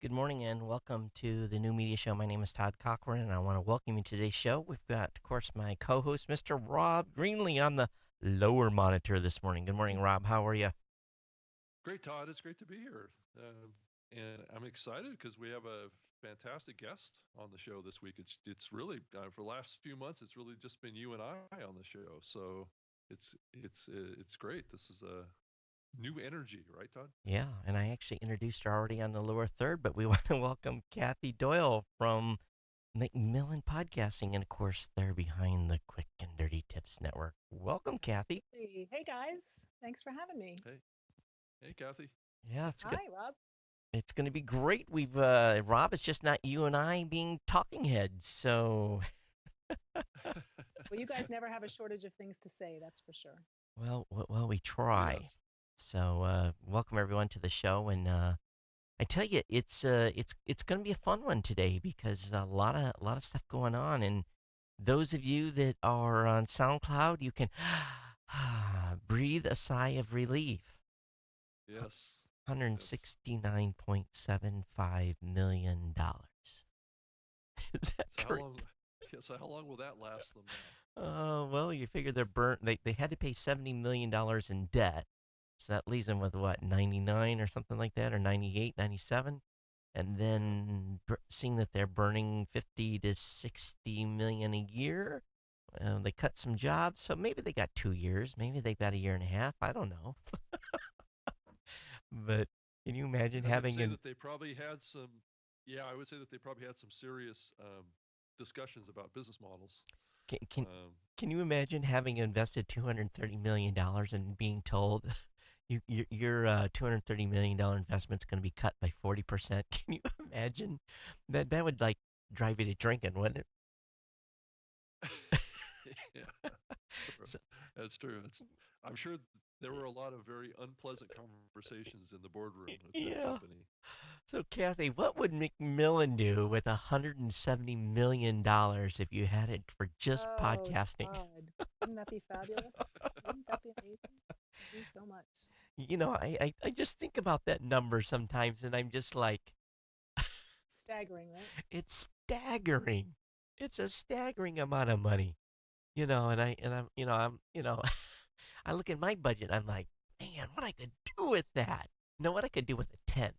Good morning and welcome to the new media show. My name is Todd Cochran, and I want to welcome you to today's show. We've got, of course, my co-host, Mr. Rob Greenlee, on the lower monitor this morning. Good morning, Rob. How are you? Great, Todd. It's great to be here. And I'm excited because we have a fantastic guest on the show this week. It's really for the last few months. It's really just been you and I on the show. So it's great. This is a new energy, right, Todd? Yeah, and I actually introduced her already on the lower third, but we want to welcome Kathy Doyle from McMillan Podcasting, and of course, they're behind the Quick and Dirty Tips Network. Welcome, Kathy. Hey guys, thanks for having me. Hey, hey, Kathy. Yeah, it's good. Hi, Rob. It's going to be great. We've Rob. It's just not you and I being talking heads. So, Well, you guys never have a shortage of things to say, that's for sure. well, we try. Yes. So, welcome everyone to the show, and I tell you, it's going to be a fun one today because a lot of stuff going on, and those of you that are on SoundCloud, you can breathe a sigh of relief. Yes. Yes. $169.75 million. Is that So how correct? long? Yeah, so how long will that last them now? Well, you figure they're burnt. They had to pay $70 million in debt, so that leaves them with what, 99 or something like that, or 98, 97. And Yeah. then seeing that they're burning 50 to 60 million a year, they cut some jobs, so maybe they got 2 years, maybe they got a year and a half. I don't know, but can you imagine And I would having say an that they probably had some. Yeah, I would say that they probably had some serious discussions about business models. can can Um, can you imagine having invested $230 million and being told your $230 million investment's going to be cut by 40%? Can you imagine that? That would like drive you to drinking, wouldn't yeah, it? that's true. So, That's true. I'm sure there were a lot of very unpleasant conversations in the boardroom at that yeah. company. So, Kathy, what would McMillan do with $170 million if you had it for just Oh, podcasting? Todd. Wouldn't that be fabulous? Wouldn't that be amazing? Do so much. I just think about that number sometimes, and I'm just like, Staggering, right? it's staggering. It's a staggering amount of money, and I'm I look at my budget. I'm like, man, what I could do with that? You know what I could do with a 10.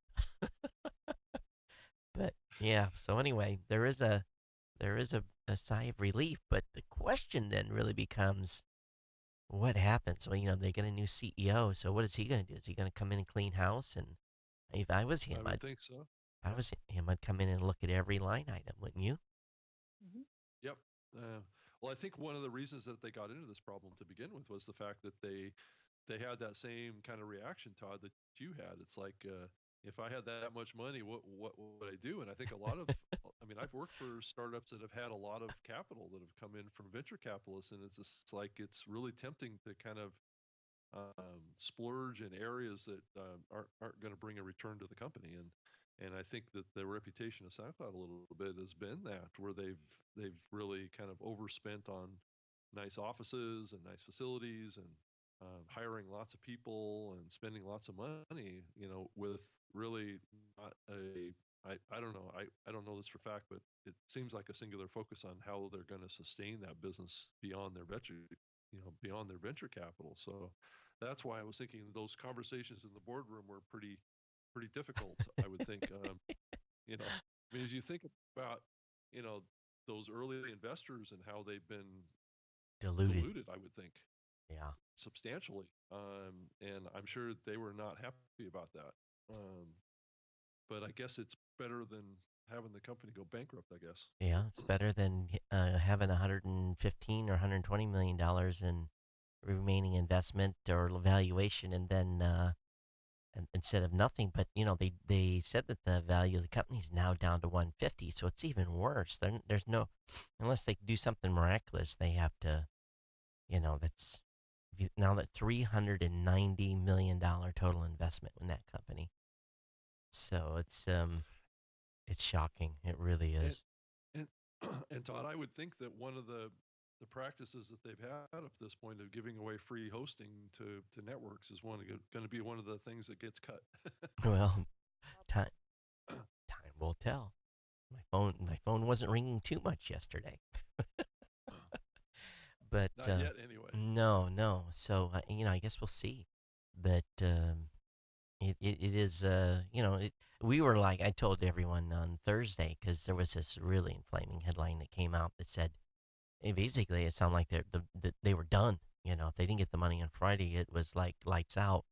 But yeah. So anyway, there is a sigh of relief, but the question then really becomes, what happens? Well, they get a new CEO. So what is he going to do? Is he going to come in and clean house? And if I was I him, would think so. I Yeah. was him, I'd come in and look at every line item, wouldn't you? Hmm. Yep. Uh, well, I think one of the reasons that they got into this problem to begin with was the fact that they had that same kind of reaction, Todd, that you had. It's like if I had that much money, what would I do? And I think a lot of, I mean, I've worked for startups that have had a lot of capital that have come in from venture capitalists, and it's just like it's really tempting to kind of splurge in areas that aren't going to bring a return to the company. And I think that the reputation of SoundCloud a little bit has been that where they've really kind of overspent on nice offices and nice facilities and hiring lots of people and spending lots of money, with really not I don't know. I don't know this for fact, but it seems like a singular focus on how they're going to sustain that business beyond their venture capital. So that's why I was thinking those conversations in the boardroom were pretty difficult. I would think, I mean, as you think about, you know, those early investors and how they've been Diluted. diluted, I would think Yeah. substantially. And I'm sure they were not happy about that. Um, but I guess it's better than having the company go bankrupt, I guess. Yeah, it's better than having 115 or $120 million in remaining investment or valuation, and then instead of nothing. But they said that the value of the company is now down to 150, so it's even worse. There's no, unless they do something miraculous, they have to. That's now that $390 million total investment in that company. So it's shocking. It really And is. and and Todd, I would think that one of the practices that they've had up to this point of giving away free hosting to networks is going to be one of the things that gets cut. Well, time will tell. My phone wasn't ringing too much yesterday, but Not yet, anyway. no, no. So I guess we'll see. But it is we were like I told everyone on Thursday because there was this really inflaming headline that came out that said basically it sounded like they were done. If they didn't get the money on Friday, it was like lights out.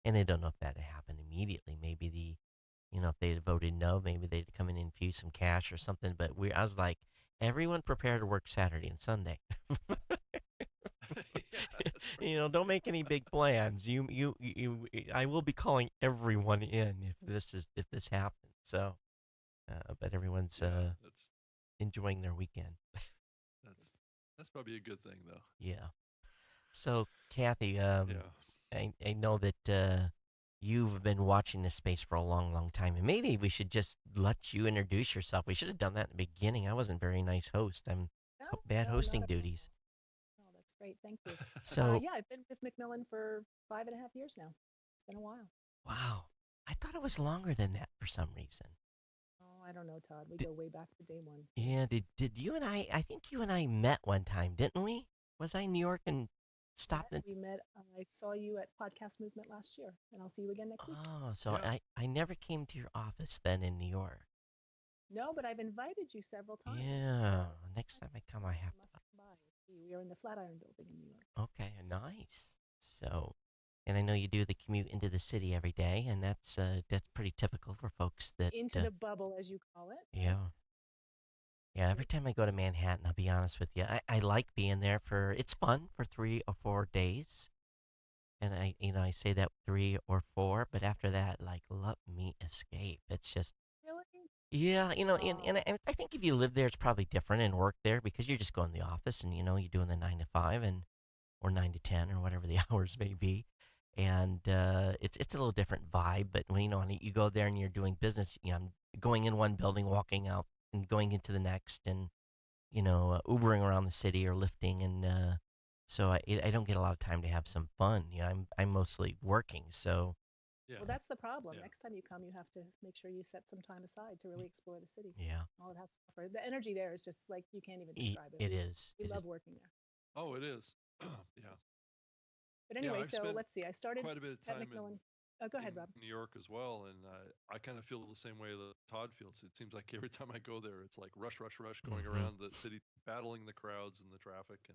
And I don't know if that had happened immediately. Maybe if they had voted no, maybe they'd come in and infuse some cash or something. But I was like, everyone prepare to work Saturday and Sunday. Yeah, that's right. Don't make any big plans. I will be calling everyone in if this happens. So, but everyone's Yeah, enjoying their weekend. that's that's probably a good thing, though. Yeah. So, Kathy, Yeah. I know that you've been watching this space for a long, long time, and maybe we should just let you introduce yourself. We should have done that in the beginning. I wasn't a very nice host. I'm No, bad no, not hosting at all. duties. No, that's great. Thank you. So, Yeah, I've been with Macmillan for 5.5 years now. It's been a while. wow, I thought it was longer than that for some reason. Oh, I don't know, Todd. We Did, go way back to day one. yeah, Yes. did you and I think you and I met one time, didn't we? Was I in New York and stopped in? We met. I saw you at Podcast Movement last year, and I'll see you again next week. Oh, so Yeah. I never came to your office then in New York. No, but I've invited you several times. So Yeah, next next time time I come, I have you must come by and see. We are in the Flatiron Building in New York. to. Okay, nice. So, and I know you do the commute into the city every day, and that's pretty typical for folks that. Into the bubble, as you call it, right? Yeah, yeah. Every Yep. time I go to Manhattan, I'll be honest with you, I like being there for. It's fun for 3 or 4 days, and I say that 3 or 4, but after that, like, let me escape. It's just. Really? Yeah, and Oh, I think if you live there, it's probably different and work there because you're just going to the office and you're doing the 9 to 5 and or 9 to 10 or whatever the hours may be, and it's a little different vibe. But when you go there and you're doing business, I'm going in one building, walking out, and going into the next, and Ubering around the city or lifting, and so I don't get a lot of time to have some fun. I'm mostly working, so Yeah. well, that's the problem. Yeah. Next time you come, you have to make sure you set some time aside to really explore the city. yeah, All it has to offer. The energy there is just like you can't even describe it. it We is. we It is. love working there. Oh, it is. Yeah. But Yeah. anyway, I've so spent let's see. I started quite a bit of at time in Macmillan. Oh, go in ahead, Rob. New York as well, and I kind of feel the same way that Todd feels. It seems like every time I go there, it's like rush, rush, rush, going Hmm. around the city, battling the crowds and the traffic,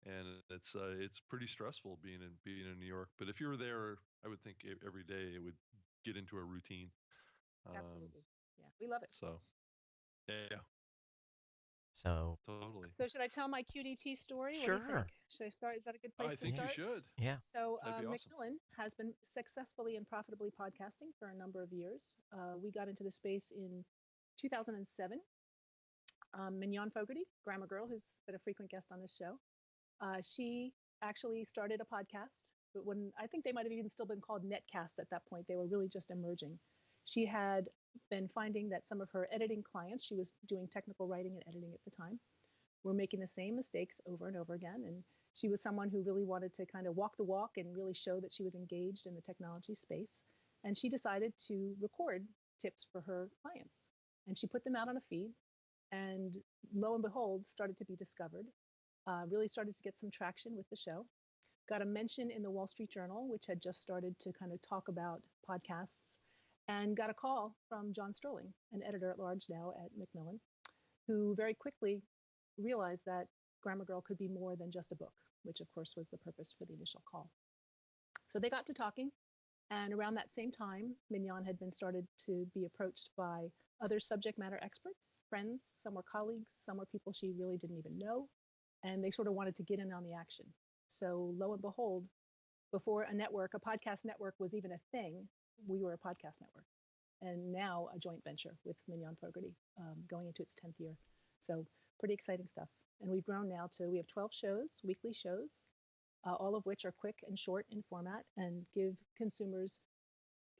and it's pretty stressful being in New York. But if you were there, I would think every day it would get into a routine. Um, Absolutely. Yeah, we love it. so yeah, So totally. So should I tell my QDT story? What do you think? sure. Should I start? Is that a good I place to Yeah, think you start? should. yeah. So That'd be awesome. Macmillan has been successfully and profitably podcasting for a number of years. We got into the space in 2007. Mignon Fogarty, Grammar Girl, who's been a frequent guest on this show, she actually started a podcast. But when I think they might have even still been called netcasts at that point, they were really just emerging. She had been finding that some of her editing clients, she was doing technical writing and editing at the time, were making the same mistakes over and over again. And she was someone who really wanted to kind of walk the walk and really show that she was engaged in the technology space. And she decided to record tips for her clients. And she put them out on a feed. And lo and behold, started to be discovered. Really started to get some traction with the show. Got a mention in the Wall Street Journal, which had just started to kind of talk about podcasts, and got a call from John Sterling, an editor at large now at Macmillan, who very quickly realized that Grammar Girl could be more than just a book, which of course was the purpose for the initial call. So they got to talking, and around that same time, Mignon had been started to be approached by other subject matter experts, friends, some were colleagues, some were people she really didn't even know, and they sort of wanted to get in on the action. So lo and behold, before a podcast network was even a thing, we were a podcast network. And now a joint venture with Mignon Fogarty, going into its 10th year. So pretty exciting stuff. And we've grown now to, we have 12 shows, weekly shows, all of which are quick and short in format and give consumers,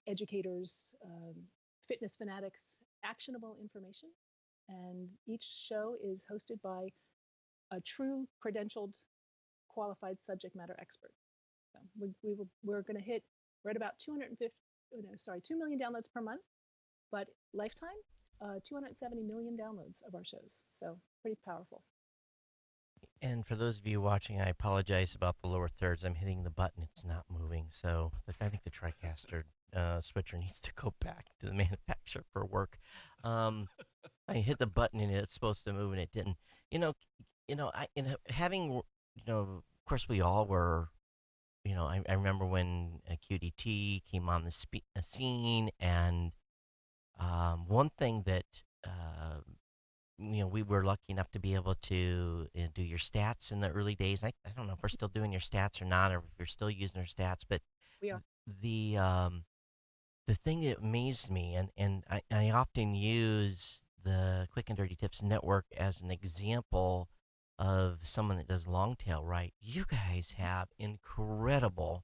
educators, fitness fanatics actionable information. And each show is hosted by a true credentialed, qualified subject matter expert. So we're going to hit, we're at about 250, no, sorry, 2 million downloads per month, but lifetime, 270 million downloads of our shows. So pretty powerful. And for those of you watching, I apologize about the lower thirds. I'm hitting the button; it's not moving. So I think the TriCaster switcher needs to go back to the manufacturer for work. Um, I hit the button and it's supposed to move and it didn't. You know, having of course we all were. I remember when QDT came on the scene, and one thing that we were lucky enough to be able to do your stats in the early days. I don't know if we're still doing your stats or not, or if you're still using our stats, but We are. the the thing that amazed me, and I often use the Quick and Dirty Tips Network as an example of someone that does long tail right. You guys have incredible.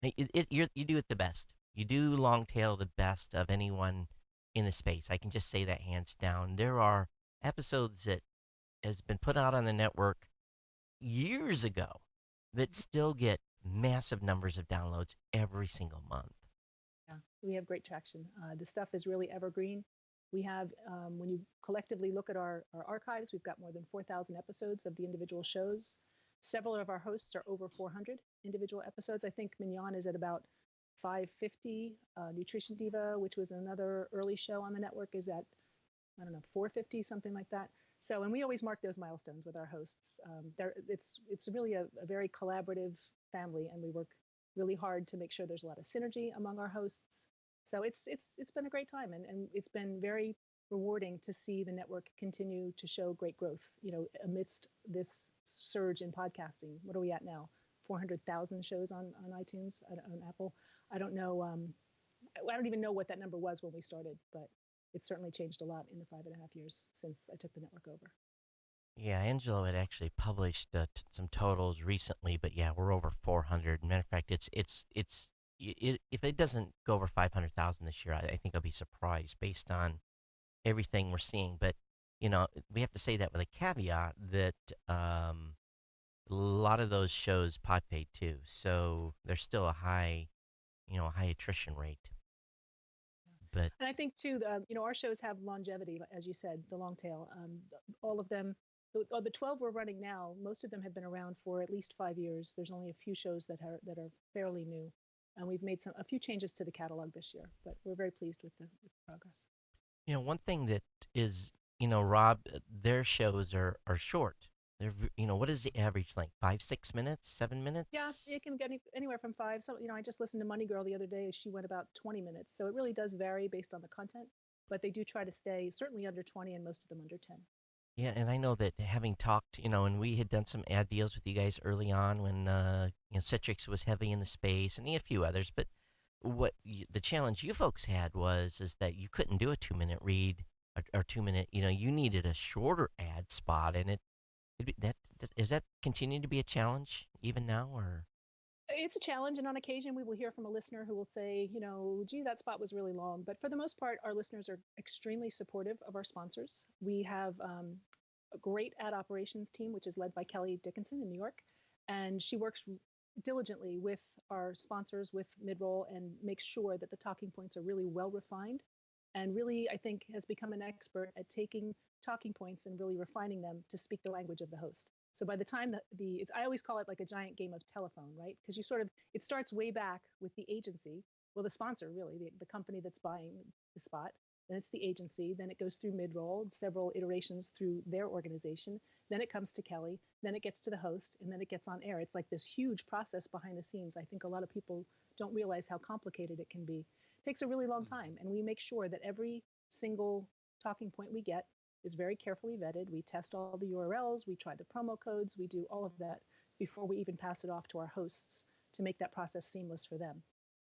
You do it the best. You do long tail the best of anyone in the space. I can just say that hands down. There are episodes that has been put out on the network years ago that still get massive numbers of downloads every single month. Yeah, we have great traction. The stuff is really evergreen. We have, when you collectively look at our archives, we've got more than 4,000 episodes of the individual shows. Several of our hosts are over 400 individual episodes. I think Mignon is at about 550. Nutrition Diva, which was another early show on the network, is at, I don't know, 450, something like that. So, and we always mark those milestones with our hosts. It's really a very collaborative family, and we work really hard to make sure there's a lot of synergy among our hosts. So it's been a great time, and it's been very rewarding to see the network continue to show great growth. Amidst this surge in podcasting, what are we at now? 400,000 shows on iTunes, on Apple. I don't know. I don't even know what that number was when we started, but it's certainly changed a lot in the 5.5 years since I took the network over. Yeah, Angelo had actually published some totals recently, but yeah, we're over 400. Matter of fact, if it doesn't go over 500,000 this year, I think I'll be surprised based on everything we're seeing. But we have to say that with a caveat that a lot of those shows pod paid too, so there's still a high attrition rate. But And I think too, our shows have longevity, as you said, the long tail. All of them, the 12 we're running now, most of them have been around for at least 5 years. There's only a few shows that are fairly new, and we've made a few changes to the catalog this year. But we're very pleased with the progress. one thing that is, Rob, their shows are short. What is the average length? 5, 6 minutes, 7 minutes? Yeah, it can get anywhere from 5. So, I just listened to Money Girl the other day. She went about 20 minutes. So it really does vary based on the content, but they do try to stay certainly under 20 and most of them under 10. Yeah, and I know that having talked, and we had done some ad deals with you guys early on when, Citrix was heavy in the space and a few others. But the challenge you folks had is that you couldn't do a 2-minute read or 2-minute. You needed a shorter ad spot, and is that continuing to be a challenge even now, or? It's a challenge, and on occasion we will hear from a listener who will say, gee, that spot was really long. But for the most part, our listeners are extremely supportive of our sponsors. We have a great ad operations team, which is led by Kelly Dickinson in New York, and she works diligently with our sponsors, with Midroll, and makes sure that the talking points are really well refined, and really, I think, has become an expert at taking talking points and really refining them to speak the language of the host. So by the time I always call it like a giant game of telephone, right? Because it starts way back with the agency, well, the sponsor, really, the company that's buying the spot. Then it's the agency. Then it goes through Midroll, several iterations through their organization. Then it comes to Kelly. Then it gets to the host, and then it gets on air. It's like this huge process behind the scenes. I think a lot of people don't realize how complicated it can be. It takes a really long time, and we make sure that every single talking point we get is very carefully vetted. We test all the URLs, we try the promo codes, we do all of that before we even pass it off to our hosts to make that process seamless for them.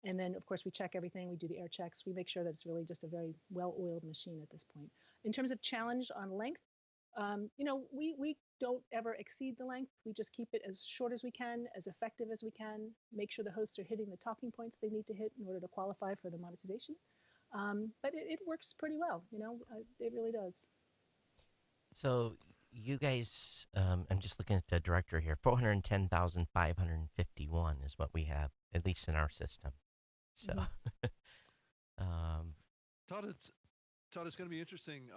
And then, of course, we check everything. We do the air checks. We make sure that it's really just a very well-oiled machine at this point. In terms of challenge on length, we don't ever exceed the length. We just keep it as short as we can, as effective as we can, make sure the hosts are hitting the talking points they need to hit in order to qualify for the monetization. But it works pretty well, it really does. So you guys, I'm just looking at the directory here. 410,551 is what we have, at least in our system. So, Mm-hmm. Todd, Todd, it's going to be interesting.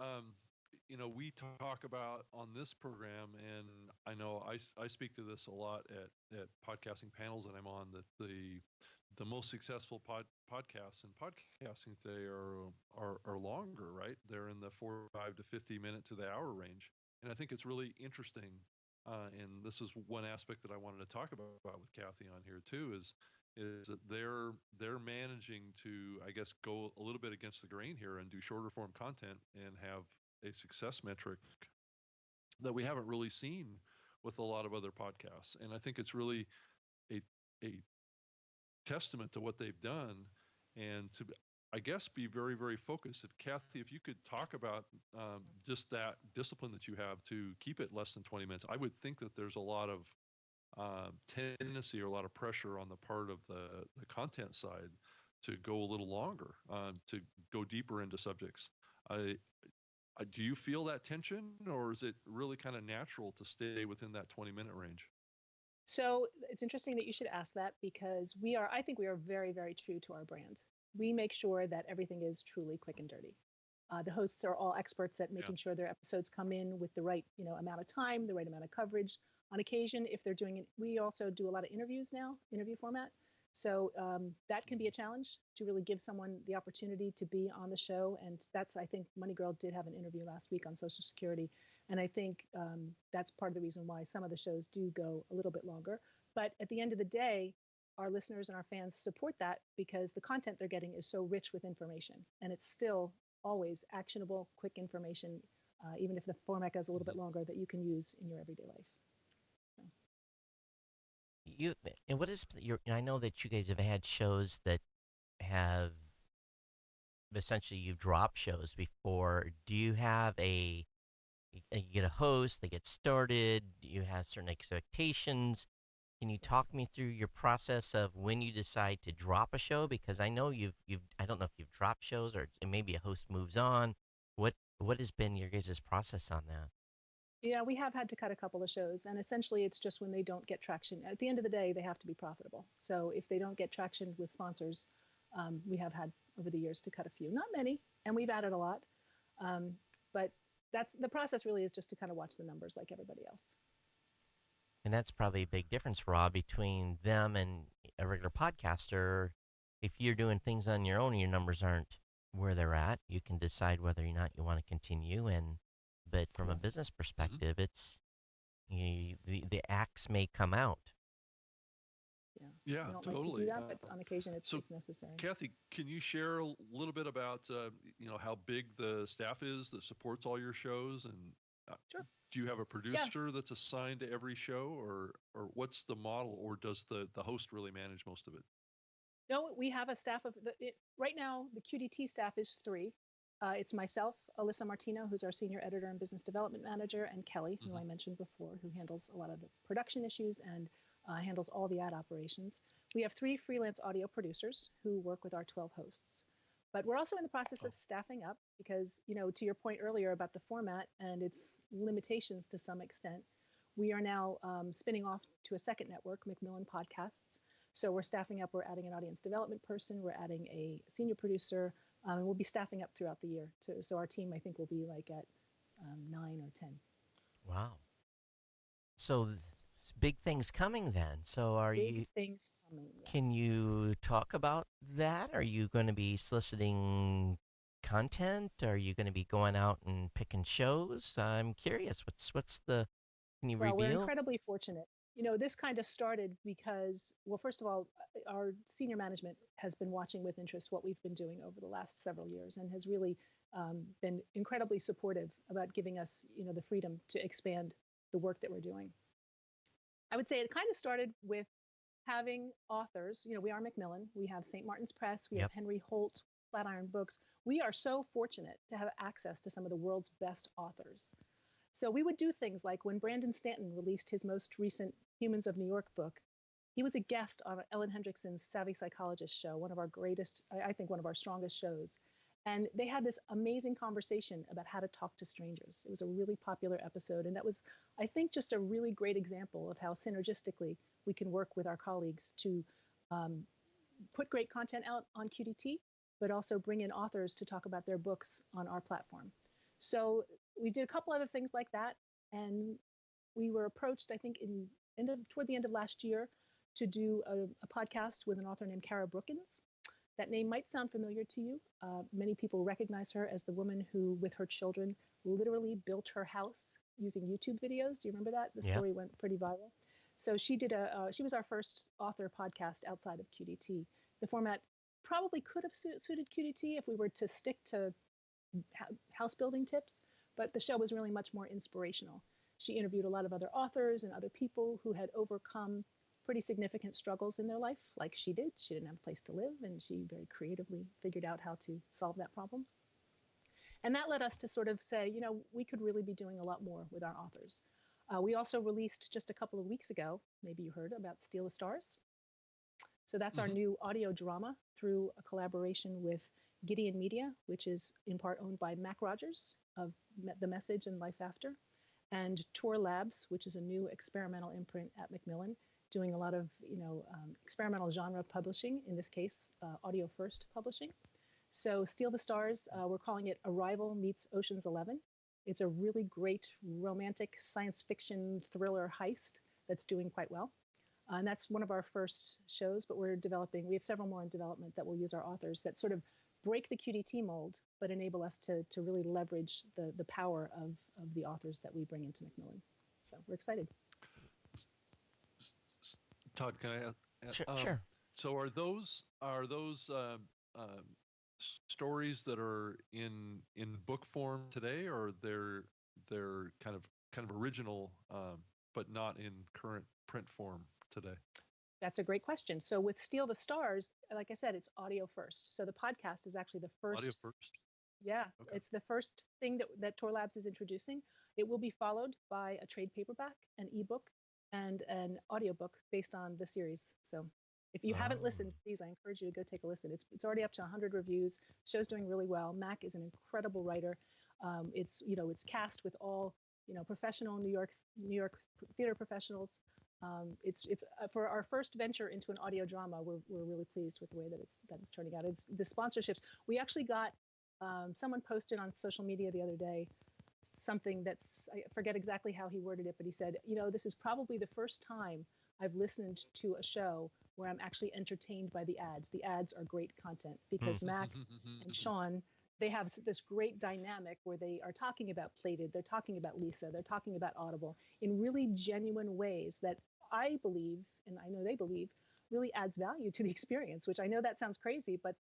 We talk about on this program, and I know I speak to this a lot at podcasting panels that I'm on, that the most successful podcasts and podcasting today are longer, right? They're in the 45 to 50 minute to the hour range, and I think it's really interesting. And this is one aspect that I wanted to talk about with Kathy on here too. Is that they're managing to, I guess, go a little bit against the grain here and do shorter form content and have a success metric that we haven't really seen with a lot of other podcasts. And I think it's really a a testament to what they've done, and to, I guess, be very, very focused. If Kathy, if you could talk about just that discipline that you have to keep it less than 20 minutes, I would think that there's a lot of tendency or a lot of pressure on the part of the content side to go a little longer, to go deeper into subjects. I, do you feel that tension, or is it really kind of natural to stay within that 20-minute range? So it's interesting that you should ask that, because I think we are very, very true to our brand. We make sure that everything is truly quick and dirty. The hosts are all experts at making sure their episodes come in with the right, amount of time, the right amount of coverage. On occasion, if they're doing it, we also do a lot of interviews now, interview format. So that can be a challenge, to really give someone the opportunity to be on the show. And that's, I think Money Girl did have an interview last week on Social Security. And I think that's part of the reason why some of the shows do go a little bit longer. But at the end of the day, our listeners and our fans support that, because the content they're getting is so rich with information. And it's still always actionable, quick information, even if the format goes a little bit longer, that you can use in your everyday life. You and what is your? I know that you guys have had shows that have essentially you've dropped shows before. Do you have you get a host, they get started, you have certain expectations. Can you talk me through your process of when you decide to drop a show? Because I know you've I don't know if you've dropped shows or maybe a host moves on. What has been your guys' process on that? Yeah, we have had to cut a couple of shows, and essentially it's just when they don't get traction. At the end of the day, they have to be profitable. So if they don't get traction with sponsors, we have had over the years to cut a few, not many, and we've added a lot. Um, but that's the process. Really is just to kind of watch the numbers like everybody else. And that's probably a big difference, Rob, between them and a regular podcaster. If you're doing things on your own and your numbers aren't where they're at, you can decide whether or not you want to continue. But from a Yes. business perspective, it's the axe may come out. Yeah. Yeah, We don't like to do totally. that, but on occasion So, it's necessary. Kathy, can you share a little bit about how big the staff is that supports all your shows, and uh, Sure. do you have a Yeah. producer that's assigned to every show, or what's the model, or does the host really manage most of it? No, we have a staff of right now. The QDT staff is three. It's myself, Alyssa Martino, who's our senior editor and business development manager, and Kelly, who I mentioned before, who handles a lot of the production issues and handles all the ad operations. We have three freelance audio producers who work with our 12 hosts. But we're also in the process of staffing up because, to your point earlier about the format and its limitations to some extent, we are now spinning off to a second network, Macmillan Podcasts. So we're staffing up. We're adding an audience development person. We're adding a senior producer, and we'll be staffing up throughout the year. So our team, I think, will be like at 9 or 10. Wow. So big things coming then. So Big things coming. can Yes. you talk about that? Are you going to be soliciting content? Are you going to be going out and picking shows? I'm curious. Can you Well, we're reveal? incredibly fortunate. This kind of started because, well, first of all, our senior management has been watching with interest what we've been doing over the last several years and has really been incredibly supportive about giving us, the freedom to expand the work that we're doing. I would say it kind of started with having authors. We are Macmillan. We have St. Martin's Press. We have Yep. Henry Holt, Flatiron Books. We are so fortunate to have access to some of the world's best authors. So we would do things like when Brandon Stanton released his most recent Humans of New York book, he was a guest on Ellen Hendrickson's Savvy Psychologist show, one of our greatest, I think one of our strongest shows. And they had this amazing conversation about how to talk to strangers. It was a really popular episode. And that was, I think, just a really great example of how synergistically we can work with our colleagues to put great content out on QDT, but also bring in authors to talk about their books on our platform. So we did a couple other things like that, and we were approached, I think, toward the end of last year to do a podcast with an author named Kara Brookins. That name might sound familiar to you. Many people recognize her as the woman who, with her children, literally built her house using YouTube videos. Do you remember that? The Yeah. story went pretty viral. So she was our first author podcast outside of QDT. The format probably could have suited QDT if we were to stick to house building tips, but the show was really much more inspirational. She interviewed a lot of other authors and other people who had overcome pretty significant struggles in their life, like she did. She didn't have a place to live, and she very creatively figured out how to solve that problem. And that led us to sort of say, we could really be doing a lot more with our authors. We also released just a couple of weeks ago, maybe you heard about Steal the Stars. So that's our new audio drama through a collaboration with Gideon Media, which is in part owned by Mac Rogers of The Message and Life After, and Tor Labs, which is a new experimental imprint at Macmillan, doing a lot of experimental genre publishing, in this case, audio first publishing. So Steal the Stars, we're calling it Arrival meets Ocean's 11. It's a really great romantic science fiction thriller heist that's doing quite well. And that's one of our first shows, but we have several more in development that will use our authors that sort of break the QDT mold, but enable us to really leverage the power of the authors that we bring into Macmillan. So we're excited. Todd, can I ask? Sure. So are those stories that are in book form today, or they're kind of original, but not in current print form today? That's a great question. So with Steal the Stars, like I said, it's audio first. So the podcast is actually the first. Audio first? Yeah, okay. It's the first thing that Tor Labs is introducing. It will be followed by a trade paperback, an ebook, and an audiobook based on the series. So if you haven't listened, please, I encourage you to go take a listen. It's already up to 100 reviews. Show's doing really well. Mac is an incredible writer. It's cast with all professional New York theater professionals. It's for our first venture into an audio drama. We're really pleased with the way that it's turning out. It's the sponsorships. We actually got someone posted on social media the other day something I forget exactly how he worded it, but he said, this is probably the first time I've listened to a show where I'm actually entertained by the ads. The ads are great content because Mac and Sean, they have this great dynamic where they are talking about Plated, they're talking about Lisa, they're talking about Audible in really genuine ways that I believe, and I know they believe, really adds value to the experience, which I know that sounds crazy, but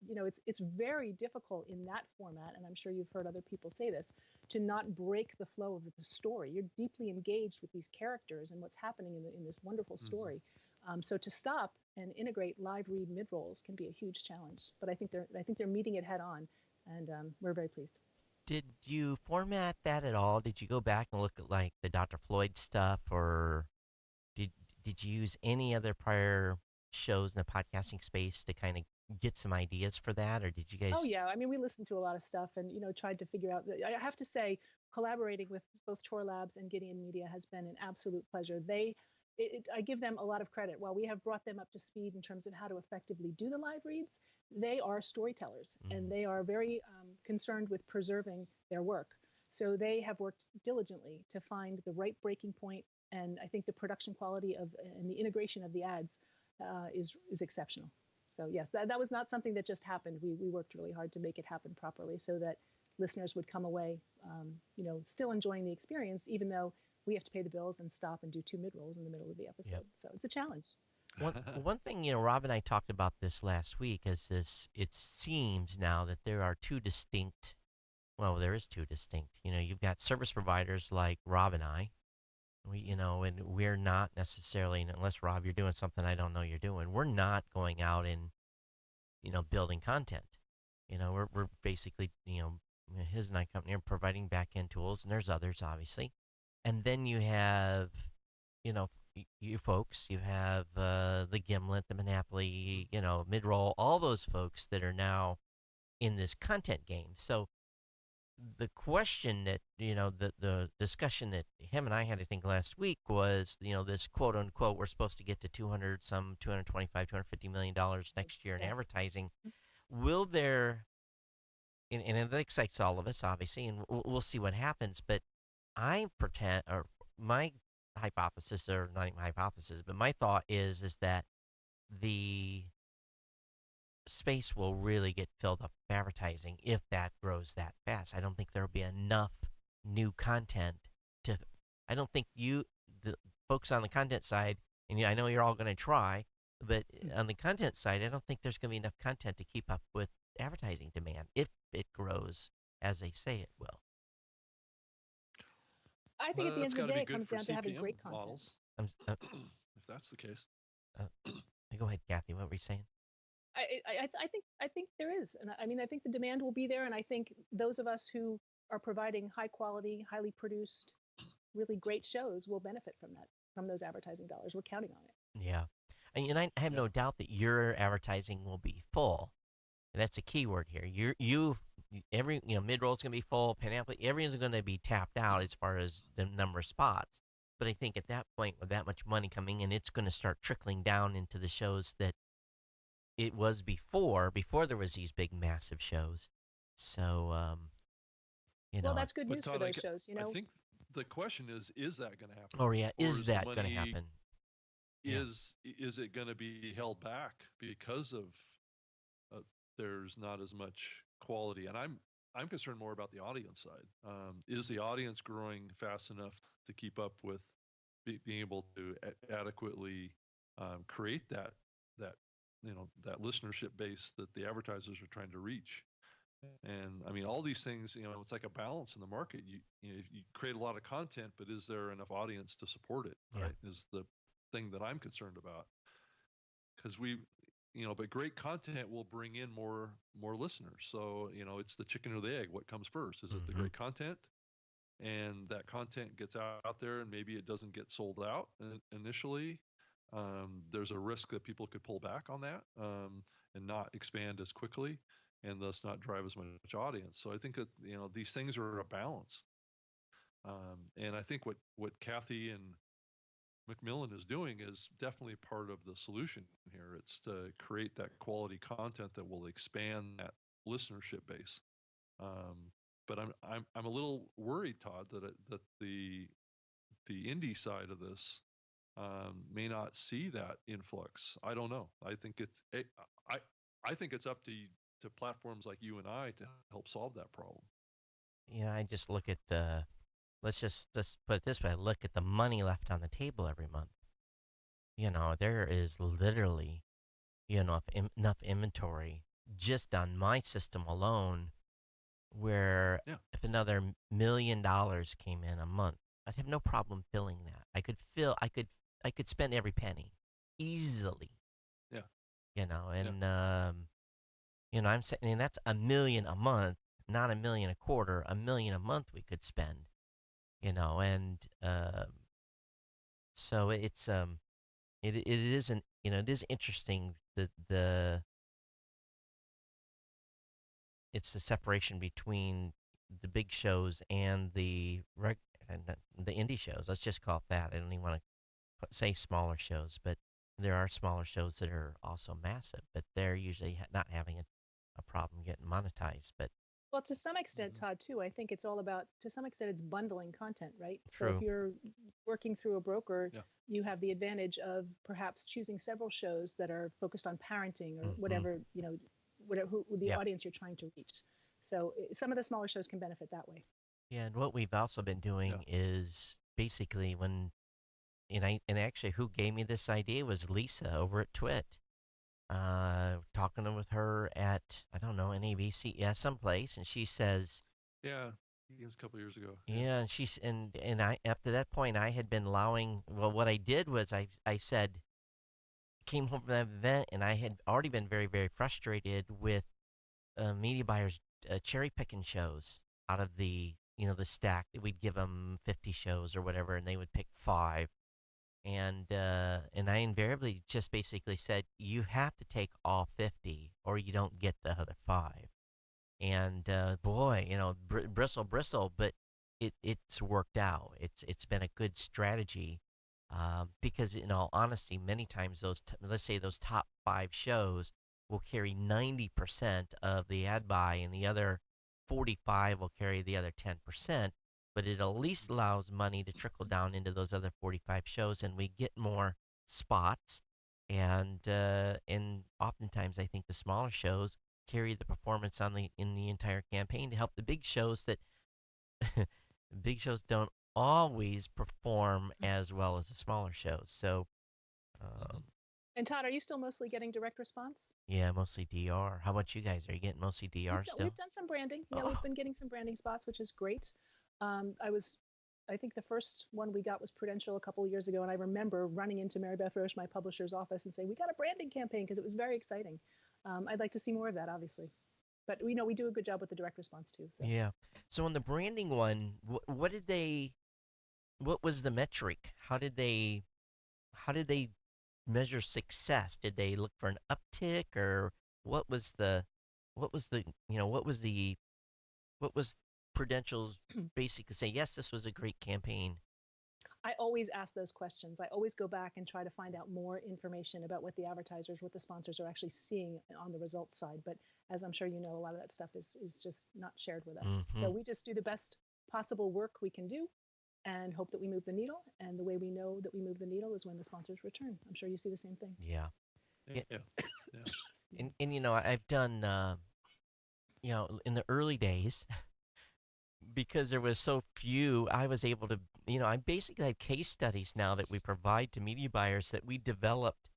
it's very difficult in that format, and I'm sure you've heard other people say this, to not break the flow of the story. You're deeply engaged with these characters and what's happening in this wonderful story. So to stop and integrate live read mid-rolls can be a huge challenge, but I think they're meeting it head on, and we're very pleased. Did you format that at all? Did you go back and look at like the Dr. Floyd stuff, or did you use any other prior shows in the podcasting space to kind of get some ideas for that, or did you guys? Oh yeah, I mean, we listened to a lot of stuff and tried to figure out. I have to say, collaborating with both Tor Labs and Gideon Media has been an absolute pleasure. I give them a lot of credit. While we have brought them up to speed in terms of how to effectively do the live reads, they are storytellers and they are very concerned with preserving their work. So they have worked diligently to find the right breaking point, and I think the production quality and the integration of the ads is exceptional. So yes, that was not something that just happened. We worked really hard to make it happen properly so that listeners would come away, still enjoying the experience, even though we have to pay the bills and stop and do 2 mid-rolls in the middle of the episode. Yep. So it's a challenge. One thing, Rob and I talked about this last week is this. It seems now that there are two distinct. Well, there is two distinct. You've got service providers like Rob and I. And we're not necessarily, unless Rob, you're doing something I don't know you're doing. We're not going out and, building content. We're basically, his and I company are providing back-end tools, and there's others, obviously. And then you have, you folks, you have the Gimlet, the Monopoly, Midroll, all those folks that are now in this content game. So the question that, the discussion that him and I had, I think, last week was, this quote unquote, we're supposed to get to $225, $250 million next year in advertising. Will there and it excites all of us, obviously, and we'll see what happens. But I pretend, or my hypothesis, or not even hypothesis, but my thought is that the space will really get filled up with advertising if that grows that fast. I don't think there'll be enough new content to. I don't think the folks on the content side, and I know you're all going to try, but on the content side, I don't think there's going to be enough content to keep up with advertising demand if it grows as they say it will. I think at the That's end of got the to day, be it good comes for down to having CPM great content. models, I'm, if that's the case. uh, go ahead, Kathy. What were you saying? I think there is, and I mean, I think the demand will be there, and I think those of us who are providing high quality, highly produced, really great shows will benefit from that, from those advertising dollars. We're counting on it. Yeah, and I have Yeah. no doubt that your advertising will be full. And that's a key word here. Every mid roll's gonna be full, panoply, everyone's gonna be tapped out as far as the number of spots. But I think at that point, with that much money coming in, it's gonna start trickling down into the shows that it was before there was these big massive shows. So Well, that's good But news for Todd, those shows. I think the question is that going to happen, oh yeah, or is is the that gonna money happen? Yeah. is it going to be held back because of uh, there's not as much quality? And I'm concerned more about the audience side. Is the audience growing fast enough to keep up with being able to adequately create that that listenership base that the advertisers are trying to reach? And I mean, all these things, it's like a balance in the market. You create a lot of content, but is there enough audience to support it? Yeah. Right, is the thing that I'm concerned about. Because but great content will bring in more listeners. So it's the chicken or the egg. What comes first? Is it the Mm-hmm. great content? And that content gets out there, and maybe it doesn't get sold out initially. There's a risk that people could pull back on that and not expand as quickly, and thus not drive as much audience. So I think that these things are a balance, and I think what Kathy and McMillan is doing is definitely part of the solution here. It's to create that quality content that will expand that listenership base. Um, but I'm a little worried, Todd, that the indie side of this may not see that influx. I don't know. I I think it's up to platforms like you and I to help solve that problem. Yeah, I just look at the. Let's put it this way. I look at the money left on the table every month. There is literally, enough inventory just on my system alone, where Yeah. if another $1 million came in a month, I'd have no problem filling that. I could spend every penny easily. Yeah. Yeah. And I'm saying, and that's $1 million a month, not $1 million a quarter, $1 million a month we could spend. And so it isn't, it is interesting it's the separation between the big shows and the indie shows. Let's just call it that. I don't even want to say smaller shows, but there are smaller shows that are also massive, but they're usually not having a problem getting monetized. But Well, to some extent, Mhm. Todd, too, I think it's all about, to some extent, it's bundling content, right? So if true. you're working through a broker, Yeah. you have the advantage of perhaps choosing several shows that are focused on parenting or Mm-hmm. whatever, who the Yep. audience you're trying to reach. So some of the smaller shows can benefit that way. Yeah, and what we've also been Yeah. doing is basically and actually who gave me this idea was Lisa over at Twit. Talking with her at, I don't know, NABC, yeah, someplace, and she says, Yeah. It was a couple years ago. Yeah. yeah, and and I after that point I had been allowing. Well, what I did was I said, came home from that event, and I had already been very very frustrated with media buyers cherry picking shows out of the stack. We'd give them 50 shows or whatever, and they would pick five. And I invariably just basically said, you have to take all 50 or you don't get the other five. And boy, bristle, but it's worked out. It's been a good strategy, because in all honesty, many times let's say those top five shows will carry 90% of the ad buy, and the other 45 will carry the other 10%, but it at least allows money to trickle down into those other 45 shows, and we get more spots. And oftentimes, I think the smaller shows carry the performance on the in the entire campaign to help the big shows that big shows don't always perform as well as the smaller shows. So, Mhm. um, And Todd, are you still mostly getting direct response? yeah, mostly DR. How about you guys? Are you getting mostly DR We've still? done some branding. Yeah, Oh, we've been getting some branding spots, which is great. I think the first one we got was Prudential a couple of years ago, and I remember running into Mary Beth Roche, my publisher's office, and saying, "We got a branding campaign," because it was very exciting. I'd like to see more of that, obviously, but we know we do a good job with the direct response too. So yeah. So on the branding one, what did they? What was the metric? How did they measure success? Did they look for an uptick, or what was the what was the what was Prudential's basically say? Yes, this was a great campaign. I always ask those questions. I always go back and try to find out more information about what the advertisers, what the sponsors are actually seeing on the results side. But as I'm sure you know, a lot of that stuff is just not shared with us. Mm-hmm. So we just do the best possible work we can do and hope that we move the needle. And the way we know that we move the needle is when the sponsors return. I'm sure you see the same thing. Yeah. Yeah. Yeah. Yeah. Excuse me. And I've done in the early days because there was so few, I was able to, I basically have case studies now that we provide to media buyers that we developed,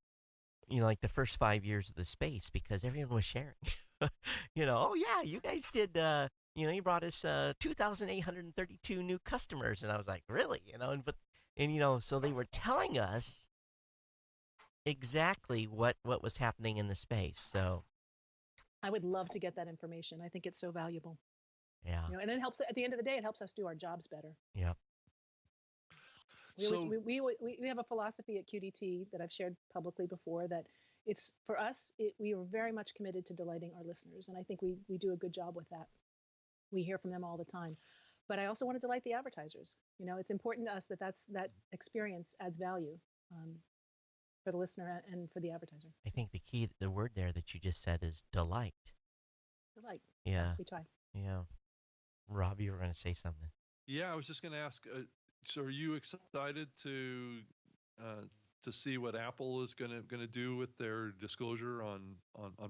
like the first 5 years of the space because everyone was sharing. Oh yeah, you guys did, you brought us 2,832 new customers. And I was like, really? So they were telling us exactly what was happening in the space. So, I would love to get that information. I think it's so valuable. yeah, And it helps at the end of the day, it helps us do our jobs better. yeah. We always So, we have a philosophy at QDT that I've shared publicly before that it's for us we are very much committed to delighting our listeners, and I think we do a good job with that. We hear from them all the time, but I also want to delight the advertisers. It's important to us that experience adds value um, for the listener and for the advertiser. I So think the word there that you just said is delight. delight. Yeah, Yeah, we try. yeah. Rob, you were going to say something. yeah, I was just going to ask. So, are you excited uh, to see what Apple is going to do with their disclosure on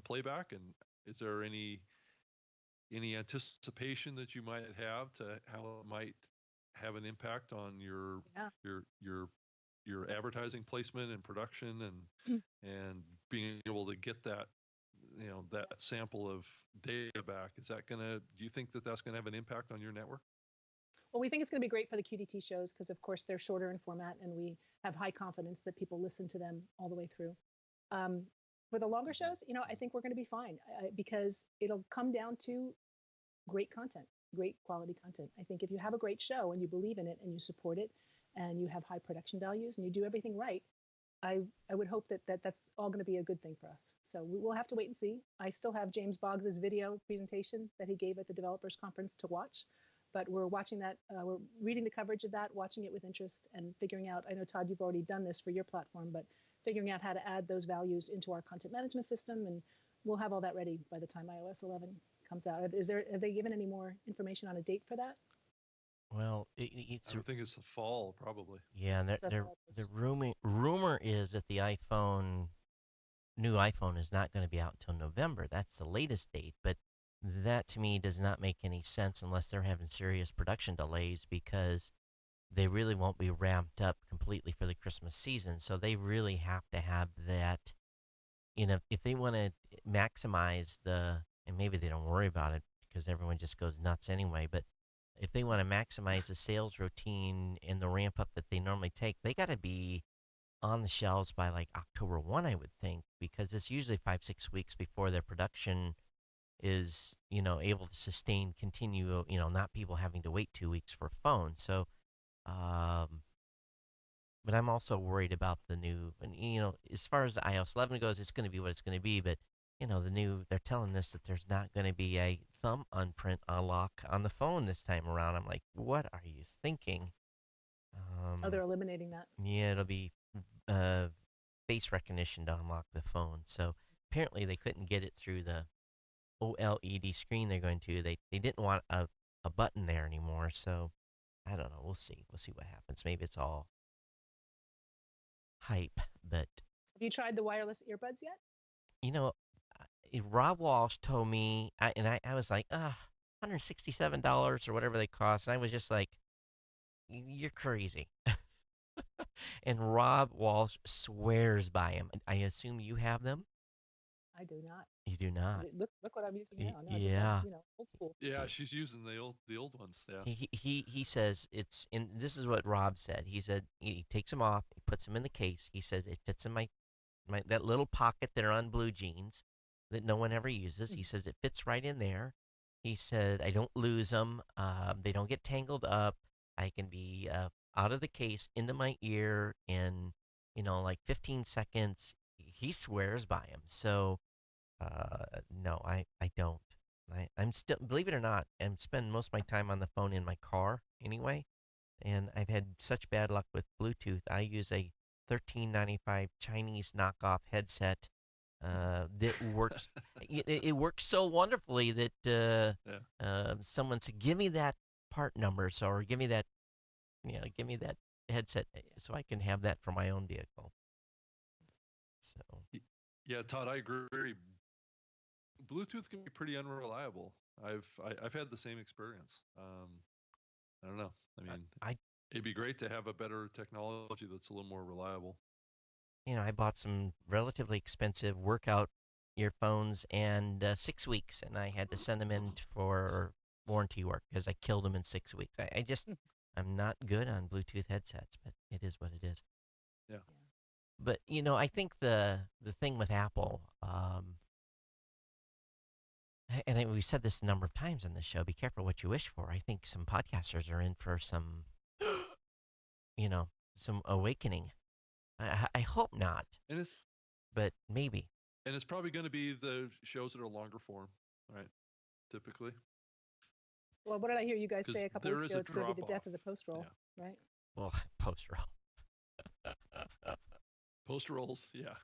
playback? And is there any anticipation that you might have to how it might have an impact on Yeah. your your your advertising placement and production and being able to get that sample of data back? Is that going to do you think that that's going to have an impact on your network? Well, we think it's going to be great for the QDT shows because, of course, they're shorter in format, and we have high confidence that people listen to them all the way through. Um, for the longer Mhm. shows, I think we're going to be fine because it'll come down to great content, great quality content. I think if you have a great show and you believe in it and you support it and you have high production values and you do everything right, I would hope that's all going to be a good thing for us. So we'll have to wait and see. I still have James Boggs's video presentation that he gave at the developers conference to watch, but we're watching that. We're reading the coverage of that, watching it with interest, and figuring out. I know Todd, you've already done this for your platform, but figuring out how to add those values into our content management system, and we'll have all that ready by the time iOS 11 comes out. Have they given any more information on a date for that? Well, I would think it's the fall, probably. yeah, and So that's how it the works. rumor is that the new iPhone is not going to be out until November. That's the latest date, but that to me does not make any sense unless they're having serious production delays because they really won't be ramped up completely for the Christmas season. So they really have to have that, if they want to maximize and maybe they don't worry about it because everyone just goes nuts anyway, but if they want to maximize the sales routine and the ramp up that they normally take, they got to be on the shelves by like October 1, I would think, because it's usually 5, 6 weeks before their production is, able to continue, not people having to wait 2 weeks for a phone. So, um, but I'm also worried about the new, and as far as the iOS 11 goes, it's going to be what it's going to be. But they're telling us that there's not going to be a thumb unprint unlock on the phone this time around. I'm like, what are you thinking? Oh, Um, they're eliminating that. yeah, it'll be uh, face recognition to unlock the phone. So apparently they couldn't get it through OLED screen they're going to. They didn't want a button there anymore. So I don't know. We'll see. We'll see what happens. Maybe it's all hype, but Have you tried the wireless earbuds yet? you know, Rob Walsh told me, I was like, $167 or whatever they cost. And I was just like, you're crazy. And Rob Walsh swears by them. I assume you have them? I do not. You do not. Look what I'm using now. No, just Yeah. old school. Yeah, she's using the old ones. Yeah. He says it's in. This is what Rob said. He said he takes them off, he puts them in the case. He says it fits in my that little pocket there on blue jeans that no one ever uses. He says it fits right in there. He said I don't lose them. They don't get tangled up. I can be out of the case into my ear in like 15 seconds. He swears by them. So no, I don't. I'm still, believe it or not, I'm spending most of my time on the phone in my car anyway, and I've had such bad luck with Bluetooth. I use a 13.95 Chinese knockoff headset that works. It works so wonderfully that Yeah. someone said, "Give me that part number," so or give me that, give me that headset so I can have that for my own vehicle. So Yeah, Todd, I agree. Bluetooth can be pretty unreliable. I've had the same experience. I don't know. I mean, I it'd be great to have a better technology that's a little more reliable. I bought some relatively expensive workout earphones and 6 weeks, and I had to send them in for warranty work because I killed them in 6 weeks. I just, I'm not good on Bluetooth headsets, but it is what it is. Yeah. But I think the thing with Apple, and we've said this a number of times on this show. Be careful what you wish for. I think some podcasters are in for some, you know, some awakening. I hope not, And it's but maybe. and it's probably going to be the shows that are longer form, right? Typically, Well, what did I hear you guys because say a couple there weeks is ago? a It's going to be drop the death off. of the post roll, Yeah. right? Well, post roll. Post rolls. Yeah.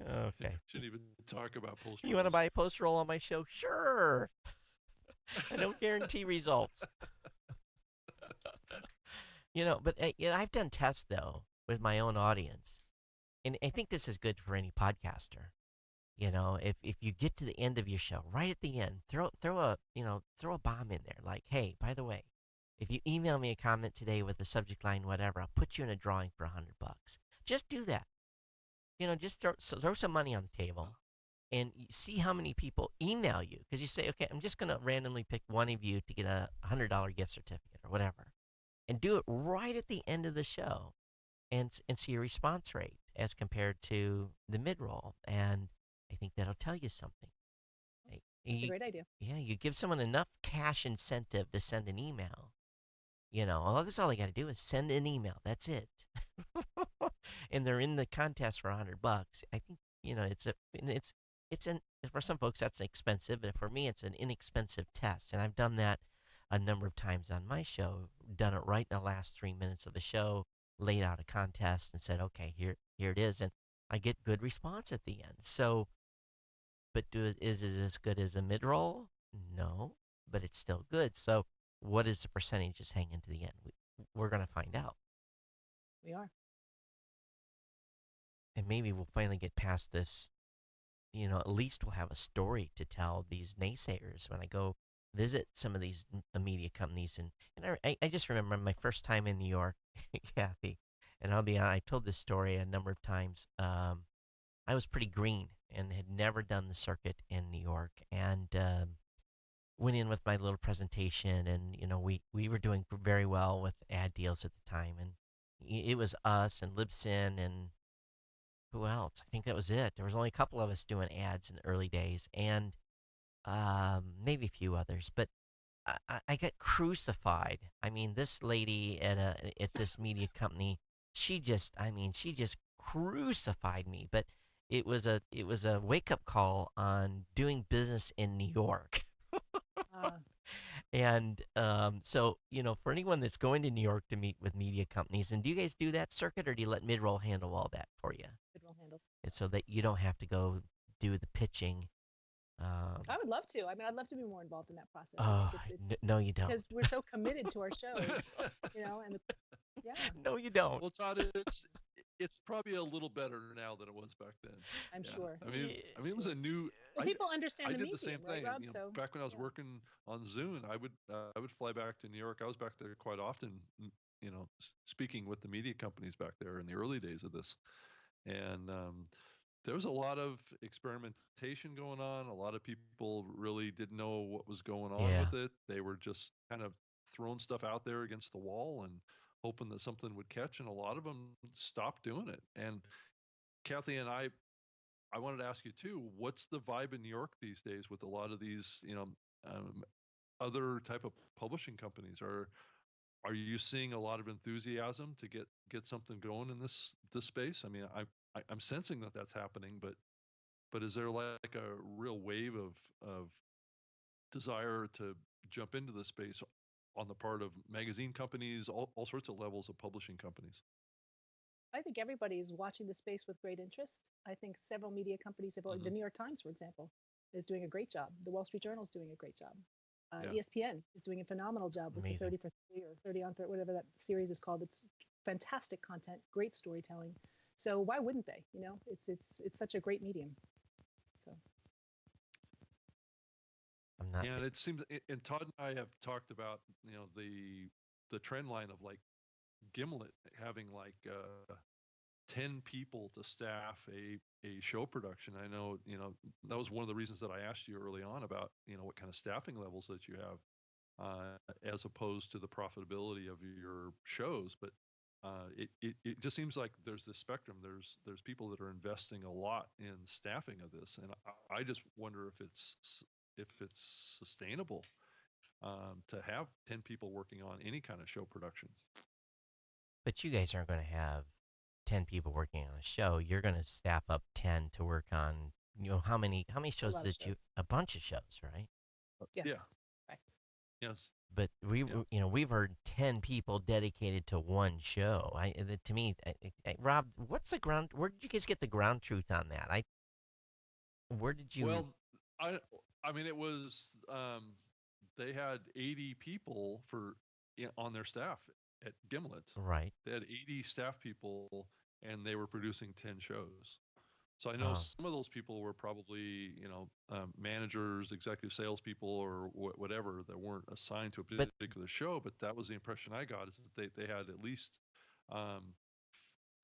Okay. Shouldn't even talk about post You want to rolls. buy a post roll on my show? Sure. I don't guarantee results. But I've done tests though with my own audience, and I think this is good for any podcaster. If you get to the end of your show, right at the end, throw a bomb in there, like, hey, by the way, if you email me a comment today with the subject line whatever, I'll put you in a drawing for $100. Just do that. Just throw some money on the table and see how many people email you because you say, okay, I'm just gonna randomly pick one of you to get a $100 gift certificate or whatever, and do it right at the end of the show, and see your response rate as compared to the mid roll, and I think that'll tell you something. That's a great idea. Yeah, you give someone enough cash incentive to send an email. That's all they got to do is send an email. That's it. And they're in the contest for $100. I think it's for some folks that's expensive, but for me it's an inexpensive test, and I've done that a number of times on my show. Done it right in the last 3 minutes of the show, laid out a contest, and said, okay, here it is, and I get good response at the end. So, but is it as good as a mid roll? No, but it's still good. So, what is the percentages hanging to the end? We're going to find out. We are. And maybe we'll finally get past this. At least we'll have a story to tell these naysayers when I go visit some of these media companies. And I just remember my first time in New York, Kathy, and I'll be honest, I told this story a number of times. I was pretty green and had never done the circuit in New York, and went in with my little presentation, and we were doing very well with ad deals at the time, and it was us and Libsyn and who else? I think that was it. There was only a couple of us doing ads in the early days, and maybe a few others, but I got crucified. I mean, this lady at this media company, she just crucified me. But it was a wake up call on doing business in New York. Uh, And so for anyone that's going to New York to meet with media companies, and do you guys do that circuit, or do you let Midroll handle all that for you? Midroll handles. And so that you don't have to go do the pitching I would love to. I mean, I'd love to be more involved in that process. I think Oh, it's no, you don't. because we're so committed to our shows, and yeah, No, you don't. Well, Todd, it's probably a little better now than it was back then. I'm Yeah, sure. Yeah. I mean, it was Sure. a new. Well, people understand I the did the same medium, right, thing. Rob? So Back when I was yeah, working on Zune, I would fly back to New York. I was back there quite often. Speaking with the media companies back there in the early days of this, and there was a lot of experimentation going on. A lot of people really didn't know what was going on Yeah. with it. They were just kind of throwing stuff out there against the wall and hoping that something would catch. And a lot of them stopped doing it. And Kathy and I wanted to ask you too, what's the vibe in New York these days with a lot of these, um, other type of publishing companies? Are you seeing a lot of enthusiasm to get something going in this space? I mean, I'm sensing that that's happening, but is there like a real wave of desire to jump into the space on the part of magazine companies, all sorts of levels of publishing companies? I think everybody's watching the space with great interest. I think several media companies have, the Hmm. New York Times, for example, is doing a great job. The Wall Street Journal is doing a great job. Yeah. ESPN is doing a phenomenal job with the Amazing. 30 for 30 or 30 on 30, whatever that series is called. It's fantastic content, great storytelling. So why wouldn't they? It's such a great medium. So I'm not. And it seems, and Todd and I have talked about, the trend line of like Gimlet having like 10 people to staff a show production. I know, that was one of the reasons that I asked you early on about, what kind of staffing levels that you have, as opposed to the profitability of your shows. But it just seems like there's this spectrum. There's people that are investing a lot in staffing of this, and I just wonder if it's sustainable, to have 10 people working on any kind of show production. But you guys aren't going to have 10 people working on a show. You're going to staff up 10 to work on, how many a shows lot of did you, shows. a bunch of shows, right? Yeah. Yes, correct. Yes. But Yeah. we've heard 10 people dedicated to one show. To me, Rob, what's the ground? Where did you guys get the ground truth on that? Where did you? Well, I I mean, it was, they had 80 people on their staff at Gimlet. Right. They had 80 staff people, and they were producing 10 shows. So I know Oh, some of those people were probably, managers, executive salespeople, or whatever, that weren't assigned to a but particular show. But that was the impression I got, is that they had at least, um,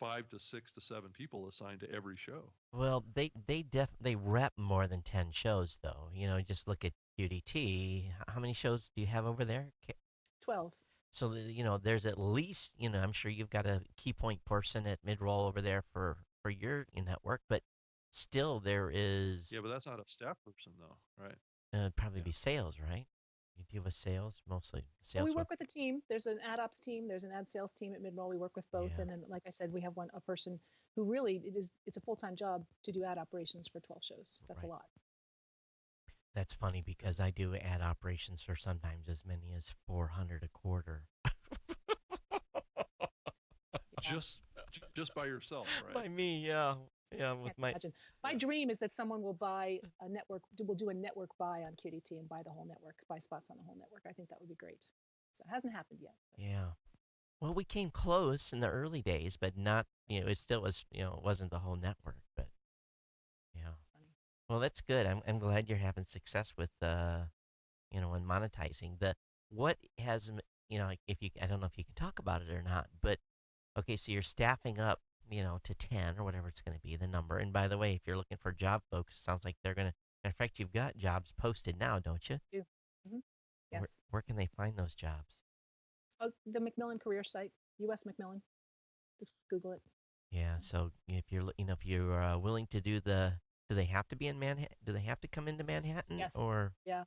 5 to 6 to 7 people assigned to every show. well, they rep more than 10 shows though. Just look at QDT. How many shows do you have over there? 12. So there's at least I'm sure you've got a key point person at mid roll over there for your network, but still there is Yeah, but that's not a staff person, though, right? probably Yeah. be sales, right? You deal with sales mostly. Well, we Sales work. work with a team. There's an ad ops team. There's an ad sales team at Midroll. We work with both, Yeah, and then, like I said, we have a person who really it's a full time job to do ad operations for 12 shows. That's a right. lot. That's funny because I do ad operations for sometimes as many as 400 a quarter. Yeah, Just by yourself, right? By me, yeah, yeah, can't with my imagine. My Yeah. dream is that someone will buy a network, will do a network buy on QDT and buy the whole network, buy spots on the whole network. I think that would be great. So it hasn't happened yet. yeah. Well, we came close in the early days, but not, it still was, it wasn't the whole network, but yeah. Funny. Well, that's good. I'm glad you're having success with, and monetizing. What has, like, if you, I don't know if you can talk about it or not, but okay, so you're staffing up, to 10 or whatever it's going to be, the number. And by the way, if you're looking for job folks, sounds like they're going to, in fact, you've got jobs posted now, don't you? Do. Hmm. Where, Yes. where can they find those jobs? Oh, the Macmillan career site, US Macmillan. Just Google it. Yeah, so if you're willing to do they have to be in Manhattan? Do they have to come into Manhattan Yes. or Yeah.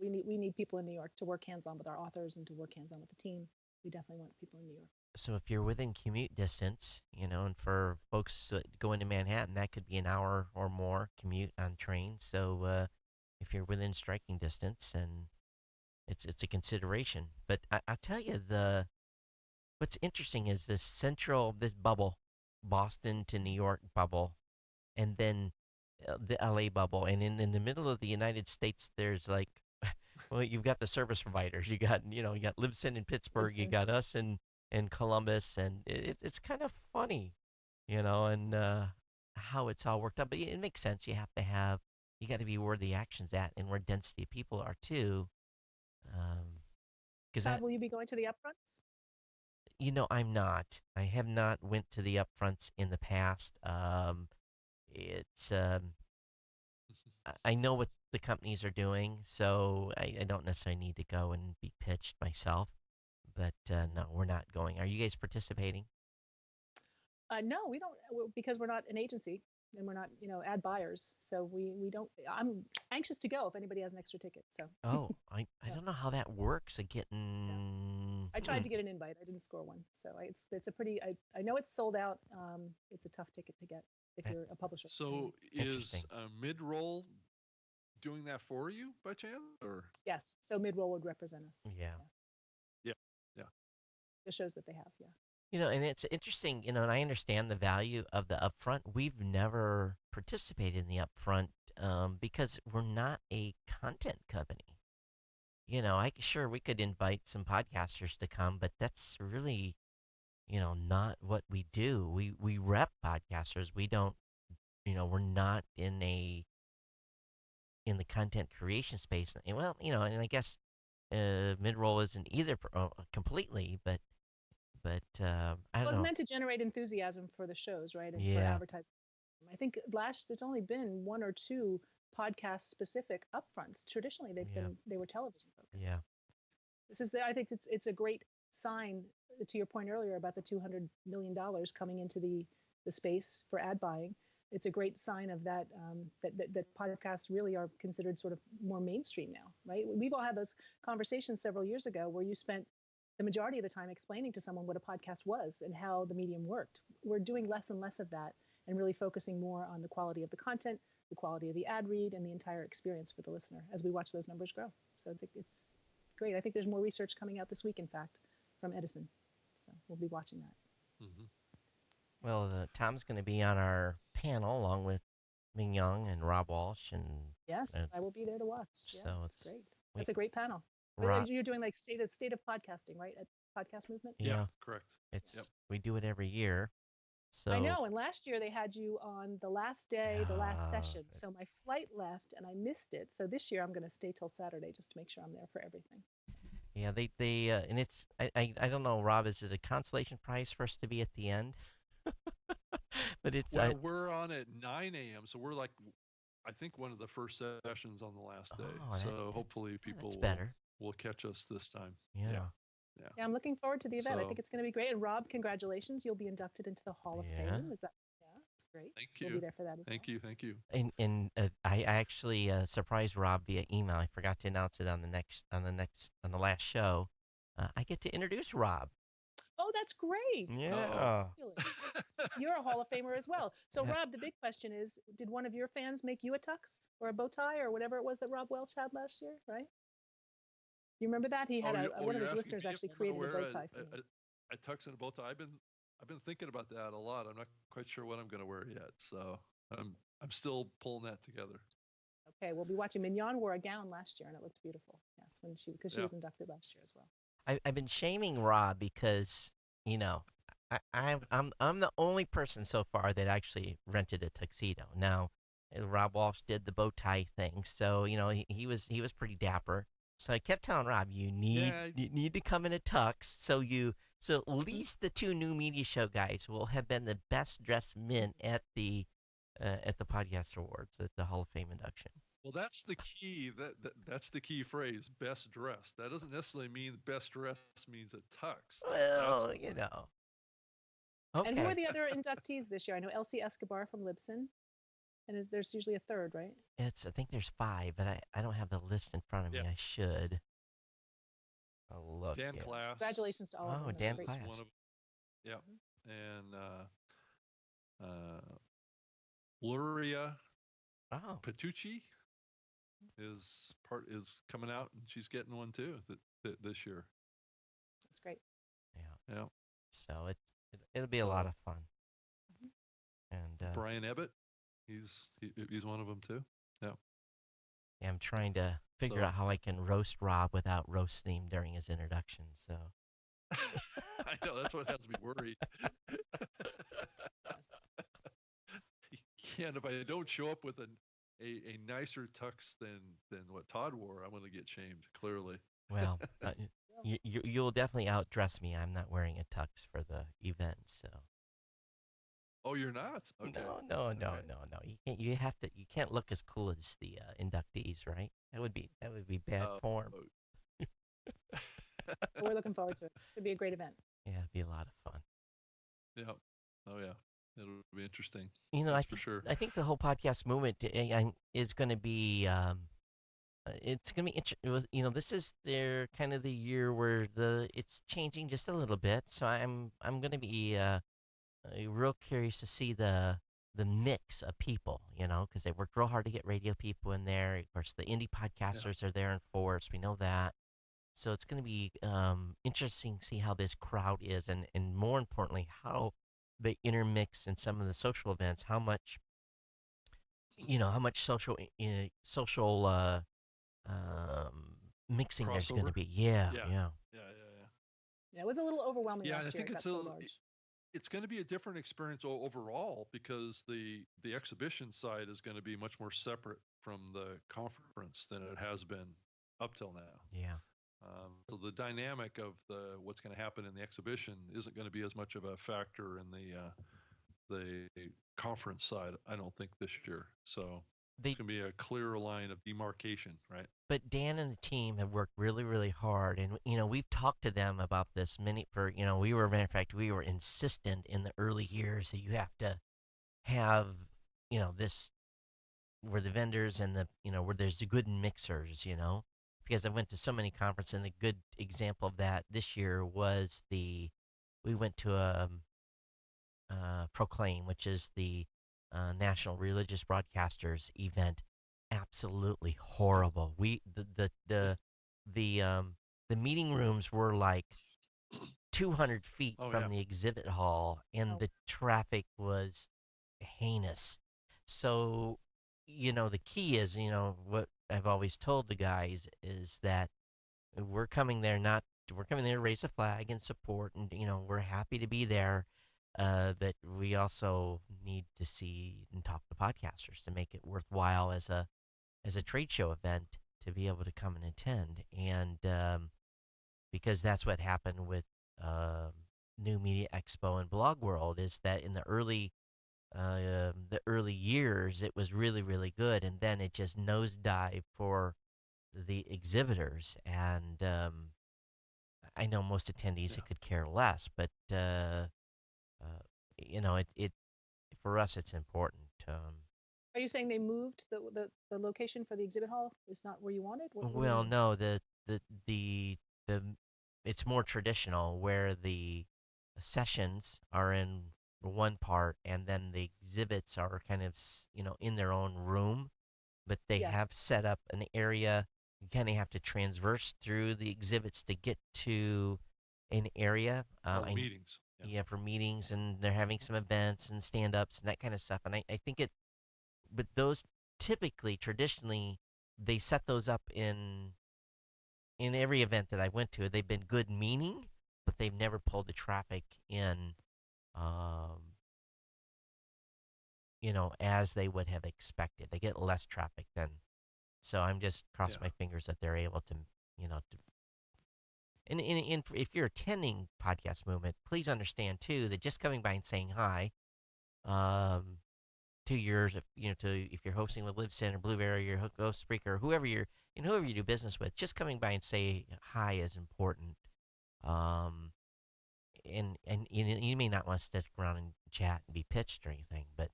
We need people in New York to work hands on with our authors and to work hands on with the team. We definitely want people in New York. so if you're within commute distance, and for folks that go into Manhattan, that could be an hour or more commute on train. So if you're within striking distance, and it's a consideration. But I'll tell you what's interesting is this bubble, Boston to New York bubble, and then the LA bubble, and in the middle of the United States, there's like, well, you've got the service providers. You got Libsyn in Pittsburgh. You Libsyn. got us in Columbus, and it's kind of funny, and how it's all worked out. But it makes sense. You got to be where the action's at and where density of people are too. Because Todd, will you be going to the upfronts? I'm not. I have not went to the upfronts in the past. It's I know what the companies are doing, so I don't necessarily need to go and be pitched myself. But no, we're not going. Are you guys participating? No, we don't, because we're not an agency and we're not, ad buyers. So we don't. I'm anxious to go if anybody has an extra ticket. So Oh, I yeah, don't know how that works. yeah. I tried to get an invite. I didn't score one. So it's a pretty. I know it's sold out. It's a tough ticket to get if that- you're a publisher. So Interesting. is mid-roll doing that for you by chance, or? Yes. So Midroll would represent us. Yeah. Yeah, yeah. The shows that they have. Yeah. And it's interesting, and I understand the value of the upfront. We've never participated in the upfront because we're not a content company. Sure we could invite some podcasters to come, but that's really, not what we do. We rep podcasters. We don't, we're not in the content creation space. And well, and I guess mid-roll isn't either completely, but I Well, don't it's know. meant to generate enthusiasm for the shows, right, and for Yeah, advertising. I think there's only been one or two podcast specific upfronts. Traditionally, yeah, they were television focused. yeah, I think it's a great sign, to your point earlier about the $200 million coming into the space for ad buying. It's a great sign of that, that podcasts really are considered sort of more mainstream now, right? We've all had those conversations several years ago where you spent the majority of the time explaining to someone what a podcast was and how the medium worked. We're doing less and less of that and really focusing more on the quality of the content, the quality of the ad read, and the entire experience for the listener as we watch those numbers grow. So it's great. I think there's more research coming out this week, in fact, from Edison. So we'll be watching that. Mm-hmm. Well, Tom's going to be on our panel along with Ming Young and Rob Walsh, and Yes, I will be there to watch. Yeah, so it's great. we, That's a great panel. Rob, You're doing like state of podcasting, right? At Podcast Movement. Yeah, yeah, correct. Yep. we do it every year. So I know. And last year they had you on the last day, the last session. So my flight left and I missed it. So this year I'm going to stay till Saturday just to make sure I'm there for everything. yeah, they and it's I don't know, Rob, is it a consolation prize for us to be at the end? But it's Well, we're on at 9 a.m., so we're like, I think one of the first sessions on the last day. Oh, so hopefully people that's better. will catch us this time. Yeah. Yeah, I'm looking forward to the event. I So- think it's going to be great. And Rob, congratulations. You'll be inducted into the Hall of Yeah. Fame. Is that? Yeah, that's great. Thank We'll you. be there for that as Thank well. you. Thank you. And I actually surprised Rob via email. I forgot to announce it on the last show. I get to introduce Rob. Oh, that's great. Yeah. Fabulous. You're a Hall of Famer as well. So, Yeah. Rob, the big question is, did one of your fans make you a tux or a bow tie or whatever it was that Rob Welch had last year, right? You remember that? He had one of his listeners actually created a bow tie for him. a tux and a bow tie. I've been thinking about that a lot. I'm not quite sure what I'm going to wear yet, so I'm still pulling that together. Okay, we'll be watching. Mignon wore a gown last year, and it looked beautiful. Yes, because she Yeah. was inducted last year as well. I've been shaming Rob because I'm the only person so far that actually rented a tuxedo. Now, Rob Walsh did the bow tie thing, so he was pretty dapper. So I kept telling Rob, you need to come in a tux. So at least the two new media show guys will have been the best dressed men at the podcast awards at the Hall of Fame induction. Well, that's the key. That's the key phrase. Best dressed. That doesn't necessarily mean best dressed means a tux. Well, That's the part. Okay. And who are the other inductees this year? I know Elsie Escobar from Libsyn, and there's usually a third, right? I think there's 5, but I don't have the list in front of me. Yeah. I should. I'll look. Dan yeah. Class. Congratulations to all of them. Oh, That's Dan great. Class. One of, yeah, and Luria Oh, Patucci is coming out, and she's getting one too this year. That's great. yeah. Yeah. So it'll be a lot of fun. Mhm. And Brian Ebbett, He's one of them too. Yeah. Yeah, I'm trying to figure So out how I can roast Rob without roasting him during his introduction. So I know that's what has me worried. Yes. Yeah, and if I don't show up with a nicer tux than what Todd wore, I'm going to get shamed. Clearly. well, Well, you'll definitely outdress me. I'm not wearing a tux for the event, so Oh, you're not? Okay. no, no, no, Okay. no, no. You can't. You have to. You can't look as cool as the inductees, right? That would be bad Oh. form. but we're looking forward to it. Should be a great event. Yeah, it'd be a lot of fun. Yeah. Oh yeah. It'll be interesting. You know, I That's for think sure. I think the whole podcast movement is going to be it's going to be it was this is their kind of the year where the it's changing just a little bit. So I'm going to be real curious to see the mix of people, because they worked real hard to get radio people in there. Of course, the indie Yeah. podcasters are there in force. We know that. So it's going to be interesting to see how this crowd is, and more importantly, how they intermix in some of the social events. How much social mixing there's going to Crossover. be. Yeah, Yeah. yeah. Yeah. Yeah. Yeah. Yeah, it was a little overwhelming Yeah, and I last year. think It got so large. it's going to be a different experience overall because the exhibition side is going to be much more separate from the conference than it has been up till now. Yeah. So the dynamic of the what's going to happen in the exhibition isn't going to be as much of a factor in the conference side, I don't think, this year. So it's They going to be a clearer line of demarcation, right? But Dan and the team have worked really, really hard, and we've talked to them about this many for we were matter of fact we were insistent in the early years that you have to have this where the vendors and the where there's the good mixers, because I went to so many conferences, and a good example of that this year was we went to a Proclaim, which is the National Religious Broadcasters event. Absolutely Yeah. horrible. The meeting rooms were like 200 feet Oh from yeah. the exhibit hall, and Oh, the traffic was heinous. So, the key is, what I've always told the guys is that we're coming there not we're coming there to raise a flag and support, and we're happy to be there, but we also need to see and talk to podcasters to make it worthwhile as a trade show event to be able to come and attend, and because that's what happened with um, New Media Expo and Blog World, is that in the early years it was really, really good, and then it just nosedived for the exhibitors. And I know most attendees Yeah. it could care less, but it for us it's important. are you saying they moved the location for the exhibit hall is not where you wanted? What do you Well, mean? no, the the it's more traditional where the sessions are in one part, and then the exhibits are kind of in their own room, but they have Yes. set up an area. You kind of have to transverse through the exhibits to get to an area. Oh, the meetings. Yeah. Yeah, for meetings, and they're having some events and stand-ups and that kind of stuff. And I think but those typically, traditionally, they set those up in every event that I went to. They've been good meaning, but they've never pulled the traffic in, um, as they would have expected. They get less traffic than, so I'm just crossing Yeah. my fingers that they're able to, and if you're attending Podcast Movement, please understand too that just coming by and saying hi, um, to yours, if you're hosting with Libsyn or Blueberry or Ghost Spreaker, whoever you do business with, just coming by and say hi is important. Um, and you may not want to stick around and chat and be pitched or anything, but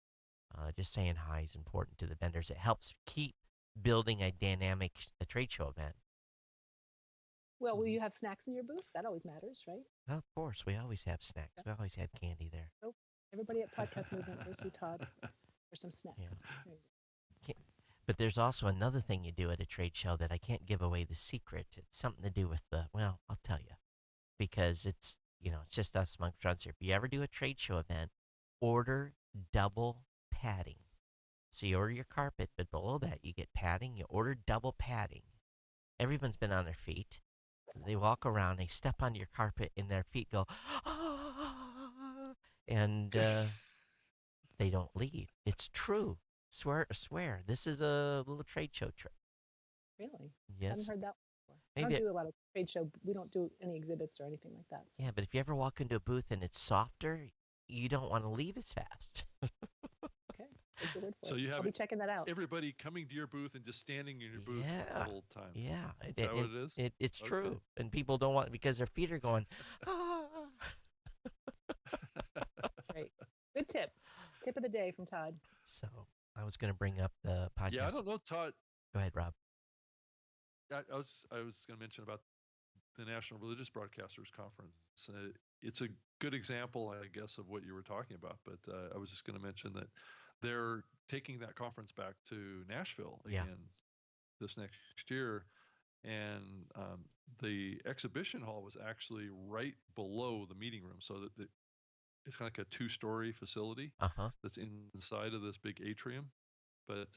just saying hi is important to the vendors. It helps keep building a dynamic trade show event. Well, will Hmm. you have snacks in your booth? That always matters, right? Of course, we always have snacks. Yeah. We always have candy there. So everybody at Podcast Movement, go see Todd for some Yeah. snacks. There you Can't- But there's also another thing you do at a trade show that I can't give away the secret. It's something to do with well, I'll tell you, because it's just us amongst friends here. If you ever do a trade show event, order double padding. So you order your carpet, but below that you get padding. You order double padding. Everyone's been on their feet. They walk around, they step on your carpet, and their feet go, "Ah," and they don't leave. It's true. Swear. This is a little trade show trick. Really? Hadn't Yes. heard that before. I don't Maybe. do a lot of trade show. We don't do any exhibits or anything like that. So. Yeah, but if you ever walk into a booth and it's softer, you don't want to leave as fast. Okay, take your word for So it. you I'll have be checking that out. everybody coming to your booth and just standing in your booth the Yeah. whole time. Yeah. Is that what it is? It's Okay. true. And people don't want because their feet are going, ah. That's great. Good tip. Tip of the day from Todd. So I was going to bring up the podcast. Yeah, I don't know, Todd. Go ahead, Rob. I was going to mention about the National Religious Broadcasters Conference. It's a good example, I guess, of what you were talking about. But I was just going to mention that they're taking that conference back to Nashville Yeah. again this next year, and the exhibition hall was actually right below the meeting room, so that it's kind of like a two-story facility Uh-huh. that's inside of this big atrium. But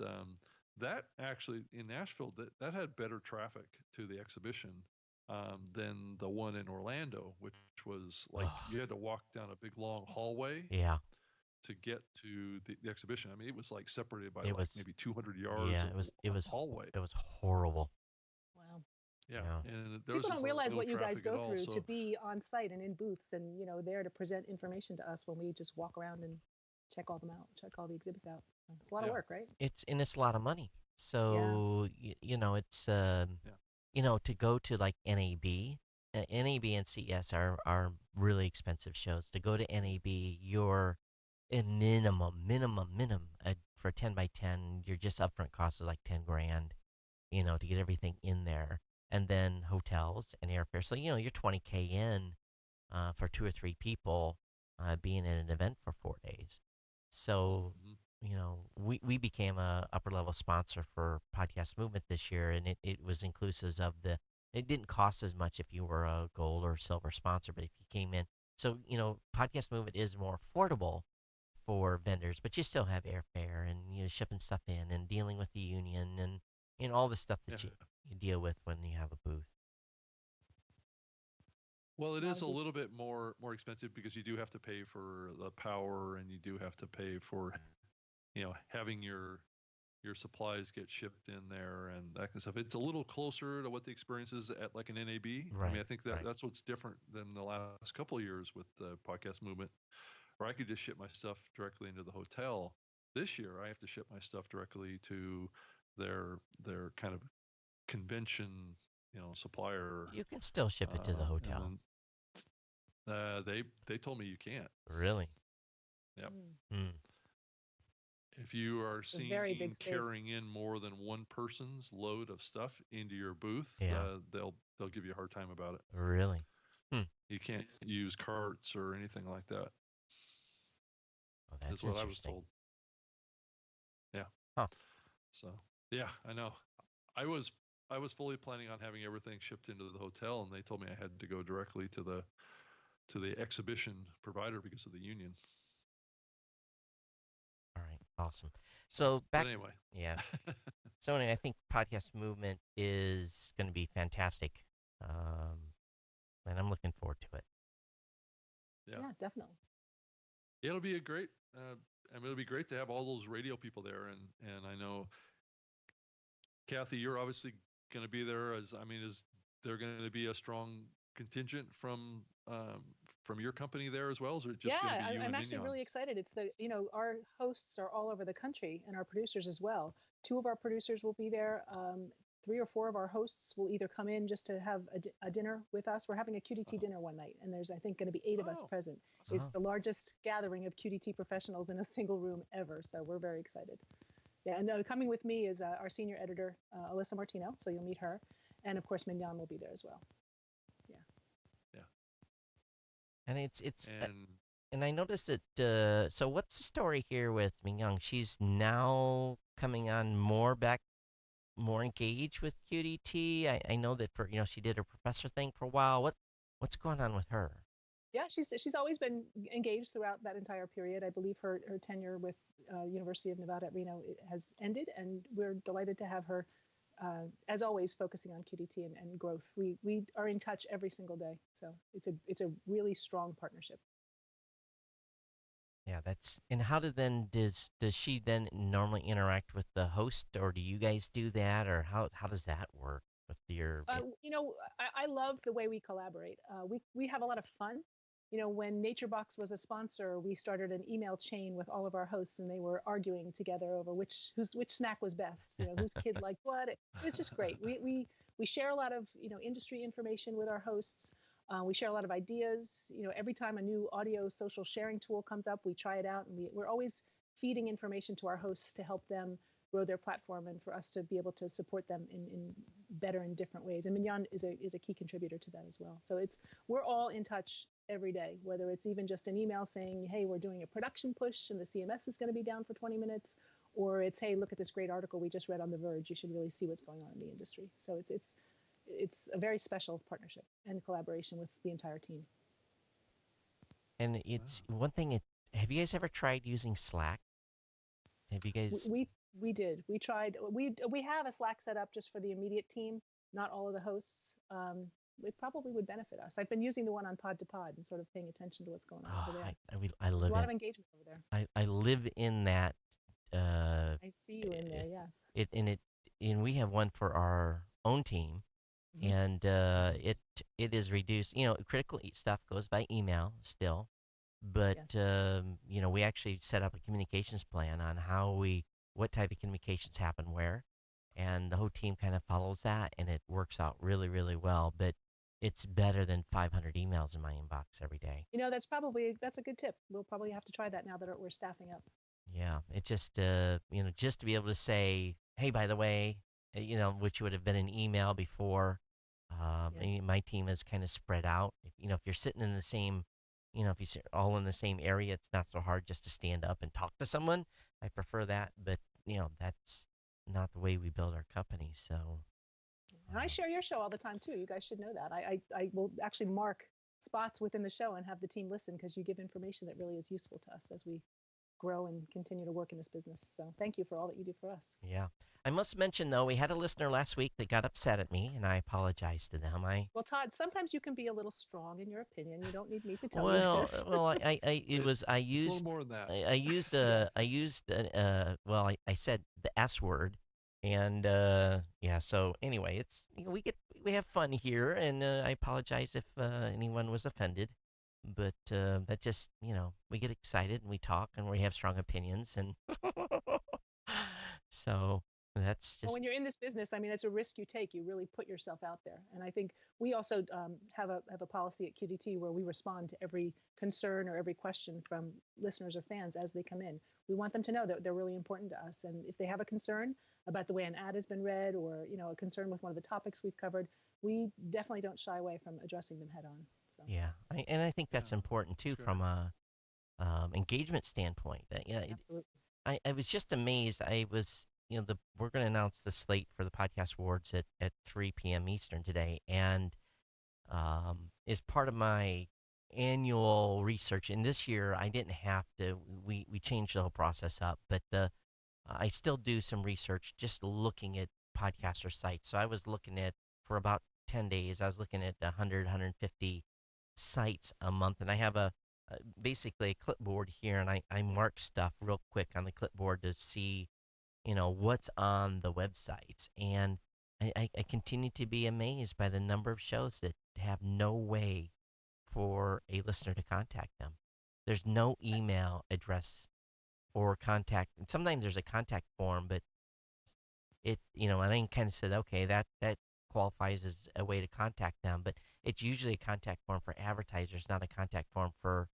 that actually in Nashville that had better traffic to the exhibition than the one in Orlando, which was like Ugh. you had to walk down a big long hallway Yeah. to get to the exhibition. I mean, it was like separated by It like was maybe 200 yards Yeah, of it was hallway. it was horrible. Wow. Yeah, Yeah. and there was People don't just realize no what you guys traffic at go all. through to So be on site and in booths and, there to present information to us when we just walk around and check all them out, check all the exhibits out. It's a lot of yeah, work, right? It's a lot of money. Yeah. So it's yeah, to go to like NAB, NAB and CES are really expensive shows. To go to NAB, you're a minimum for 10 by 10. Your just upfront cost is like 10 grand. To get everything in there, and then hotels and airfare. So you're 20K in for 2 or 3 people being at an event for 4 days. So mhm. we became a upper level sponsor for Podcast Movement this year, and it was inclusive of the. It didn't cost as much if you were a gold or silver sponsor, but if you came in, so Podcast Movement is more affordable for vendors, but you still have airfare and shipping stuff in and dealing with the union and all the stuff Yeah. that you deal with when you have a booth. Well, it A lot is of a little details. bit more expensive because you do have to pay for the power, and you do have to pay for having your supplies get shipped in there and that kind of stuff. It's a little closer to what the experience is at like an NAB. I mean, Right, I think that right. that's what's different than the last couple of years with the podcast movement, where I could just ship my stuff directly into the hotel. This year, I have to ship my stuff directly to their kind of convention, supplier, You can still ship it to the and hotel. then they told me you can't. Really? Yep. Hmm. If you are It's a very big seen space. carrying in more than one person's load of stuff into your booth, Yeah. they'll give you a hard time about it. Really? Hmm. You can't use carts or anything like that. Oh, that's Is what I was interesting. told. Yeah. Huh. So yeah, I know. I was I was fully planning on having everything shipped into the hotel, and they told me I had to go directly to the exhibition provider because of the union. All right. Awesome. So, So but back. anyway, Yeah. So anyway, I think podcast movement is going to be fantastic, and I'm looking forward to it. yeah, Yeah, definitely. it'll be a great. I mean, it'll be great to have all those radio people there, and I know Kathy, you're obviously going to be there. Is there going to be a strong contingent from your company there as well? Or is it just going to Yeah, be you I'm and actually Mignon? really excited. Our hosts are all over the country and our producers as well. Two of our producers will be there. 3 or 4 of our hosts will either come in just to have a dinner with us. We're having a QDT dinner one night, and there's, I think, going to be 8 of us Oh, present. It's Oh, the largest gathering of QDT professionals in a single room ever, so we're very excited. Yeah, and coming with me is our senior editor, Alyssa Martino, so you'll meet her. And of course, Mignon will be there as well. Yeah. yeah. and it's And and I noticed that. So what's the story here with Ming? She's now coming on more engaged with QDT. I know that for she did her professor thing for a while. What's going on with her? Yeah, she's always been engaged throughout that entire period. I believe her tenure with University of Nevada at Reno has ended, and we're delighted to have her, as always, focusing on QDT and growth. We are in touch every single day, so it's a really strong partnership. Yeah, and how does she then normally interact with the host, or do you guys do that, or how does that work with your I love the way we collaborate. We have a lot of fun. When NatureBox was a sponsor, we started an email chain with all of our hosts, and they were arguing together over which snack was best. Whose kid liked what. It was just great. We share a lot of industry information with our hosts. We share a lot of ideas. Every time a new audio social sharing tool comes up, we try it out, and we're always feeding information to our hosts to help them grow their platform and for us to be able to support them in better and different ways. And Mignon is a key contributor to that as well. So we're all in touch every day, whether it's even just an email saying, hey, we're doing a production push and the CMS is going to be down for 20 minutes, or it's, hey, look at this great article we just read on The Verge. You should really see what's going on in the industry. So it's a very special partnership and collaboration with the entire team. And it's one thing. Have you guys ever tried using Slack? Have you guys? We did. We tried. We have a Slack set up just for the immediate team, not all of the hosts. It probably would benefit us. I've been using the one on Pod to Pod and sort of paying attention to what's going on over there. I There's live a lot of engagement over there. I live in that. I see you in there. Yes. And we have one for our own team, Mhm. and it is reduced. Critical stuff goes by email still, but Yes. we actually set up a communications plan on what type of communications happen where, and the whole team kind of follows that, and it works out really, really well. But it's better than 500 emails in my inbox every day. That's a good tip. We'll probably have to try that now that we're staffing up. Yeah, it just just to be able to say, hey, by the way, which would have been an email before. Yeah. My team is kind of spread out. If you're sitting in the same, if you sit all in the same area, it's not so hard just to stand up and talk to someone. I prefer that, but that's not the way we build our company. So, And I share your show all the time too. You guys should know that. I will actually mark spots within the show and have the team listen because you give information that really is useful to us as we grow and continue to work in this business. So thank you for all that you do for us. yeah. I must mention though, we had a listener last week that got upset at me, and I apologize to them. Well, Todd, sometimes you can be a little strong in your opinion. You don't need me to tell you Well, this. well, it was I It's a little used more than that. I said the S word, and yeah. So anyway, it's we have fun here, and I apologize if anyone was offended, but that just we get excited and we talk and we have strong opinions, and so that's Well, just when you're in this business, I mean, it's a risk you take. You really put yourself out there. And I think we also have a policy at QDT where we respond to every concern or every question from listeners or fans as they come in. We want them to know that they're really important to us. And if they have a concern about the way an ad has been read or a concern with one of the topics we've covered, we definitely don't shy away from addressing them head on. So yeah, and I think Yeah, that's important too sure. from a engagement standpoint. That absolutely. I was just amazed. I was, we're going to announce the slate for the podcast awards at 3 p.m. Eastern today, and is part of my annual research. And this year, I didn't have to. We changed the whole process up, but I still do some research, just looking at podcaster sites. So I was looking at for about 10 days. I was looking at 100, 150 sites a month, and I have basically a clipboard here, and I mark stuff real quick on the clipboard to see, what's on the websites. And I continue to be amazed by the number of shows that have no way for a listener to contact them. There's no email address or contact. And sometimes there's a contact form, but and I kind of said, okay, that qualifies as a way to contact them, but it's usually a contact form for advertisers, not a contact form for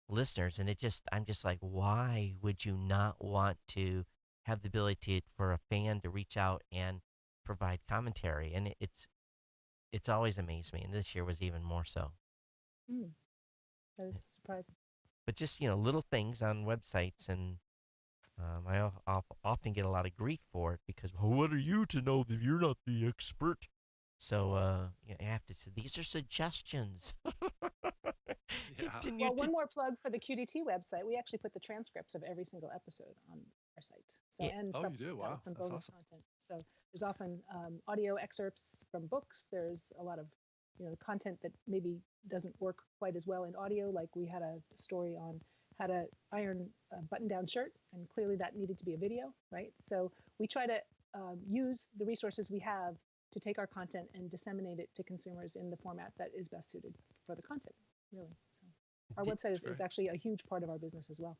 listeners. And I'm just like, why would you not want to have the ability for a fan to reach out and provide commentary? And it's always amazed me, and this year was even more so. Mm, that is surprising. But just little things on websites, and often get a lot of grief for it because, well, what are you to know that you're not the expert? So I have to say these are suggestions. Yeah. Continue Well, to. one more plug for the QDT website. We actually put the transcripts of every single episode on our site. So, Yeah, and Oh, you do? supplement that Wow, with some that's bonus awesome. content. So there's often audio excerpts from books. There's a lot of, content that maybe doesn't work quite as well in audio. Like we had a story on how to iron a button-down shirt, and clearly that needed to be a video, right? So we try to use the resources we have to take our content and disseminate it to consumers in the format that is best suited for the content, really. So our did, website That's is great. actually a huge part of our business as well.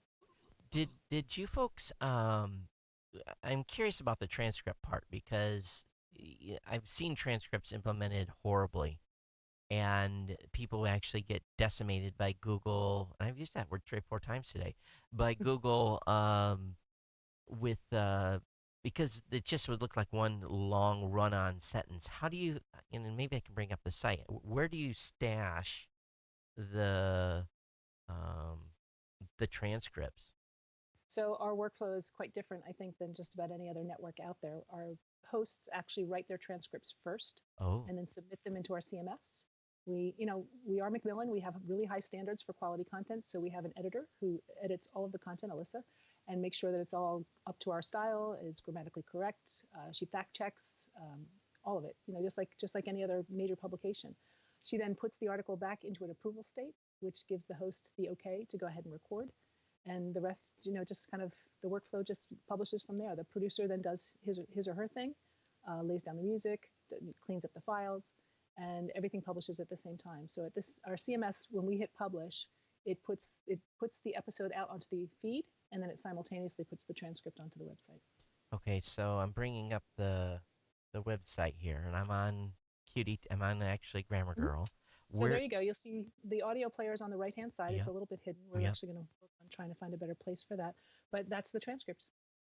did you folks I'm curious about the transcript part because I've seen transcripts implemented horribly and people actually get decimated by Google. And I've used that word 3 or 4 times today by Google with because it just would look like one long run-on sentence. How do you and maybe I can bring up the site. Where do you stash the um, the transcripts? So our workflow is quite different, I think, than just about any other network out there. Our hosts actually write their transcripts first Oh, and then submit them into our CMS. We are Macmillan. We have really high standards for quality content. So we have an editor who edits all of the content, Alyssa, and makes sure that it's all up to our style, is grammatically correct. She fact checks all of it, just like any other major publication. She then puts the article back into an approval state, which gives the host the okay to go ahead and record, and the rest, just kind of the workflow just publishes from there. The producer then does his or her thing, lays down the music, cleans up the files, and everything publishes at the same time. So at this, our CMS, when we hit publish, it puts the episode out onto the feed, and then it simultaneously puts the transcript onto the website. okay. So I'm bringing up the website here, and I'm on Cutie. I'm on actually Grammar Mhm. Girl. So there Where? you go. You'll see the audio players on the right-hand side. It's Yep, a little bit hidden. We're yep. actually going to work on trying to find a better place for that. But that's the transcript.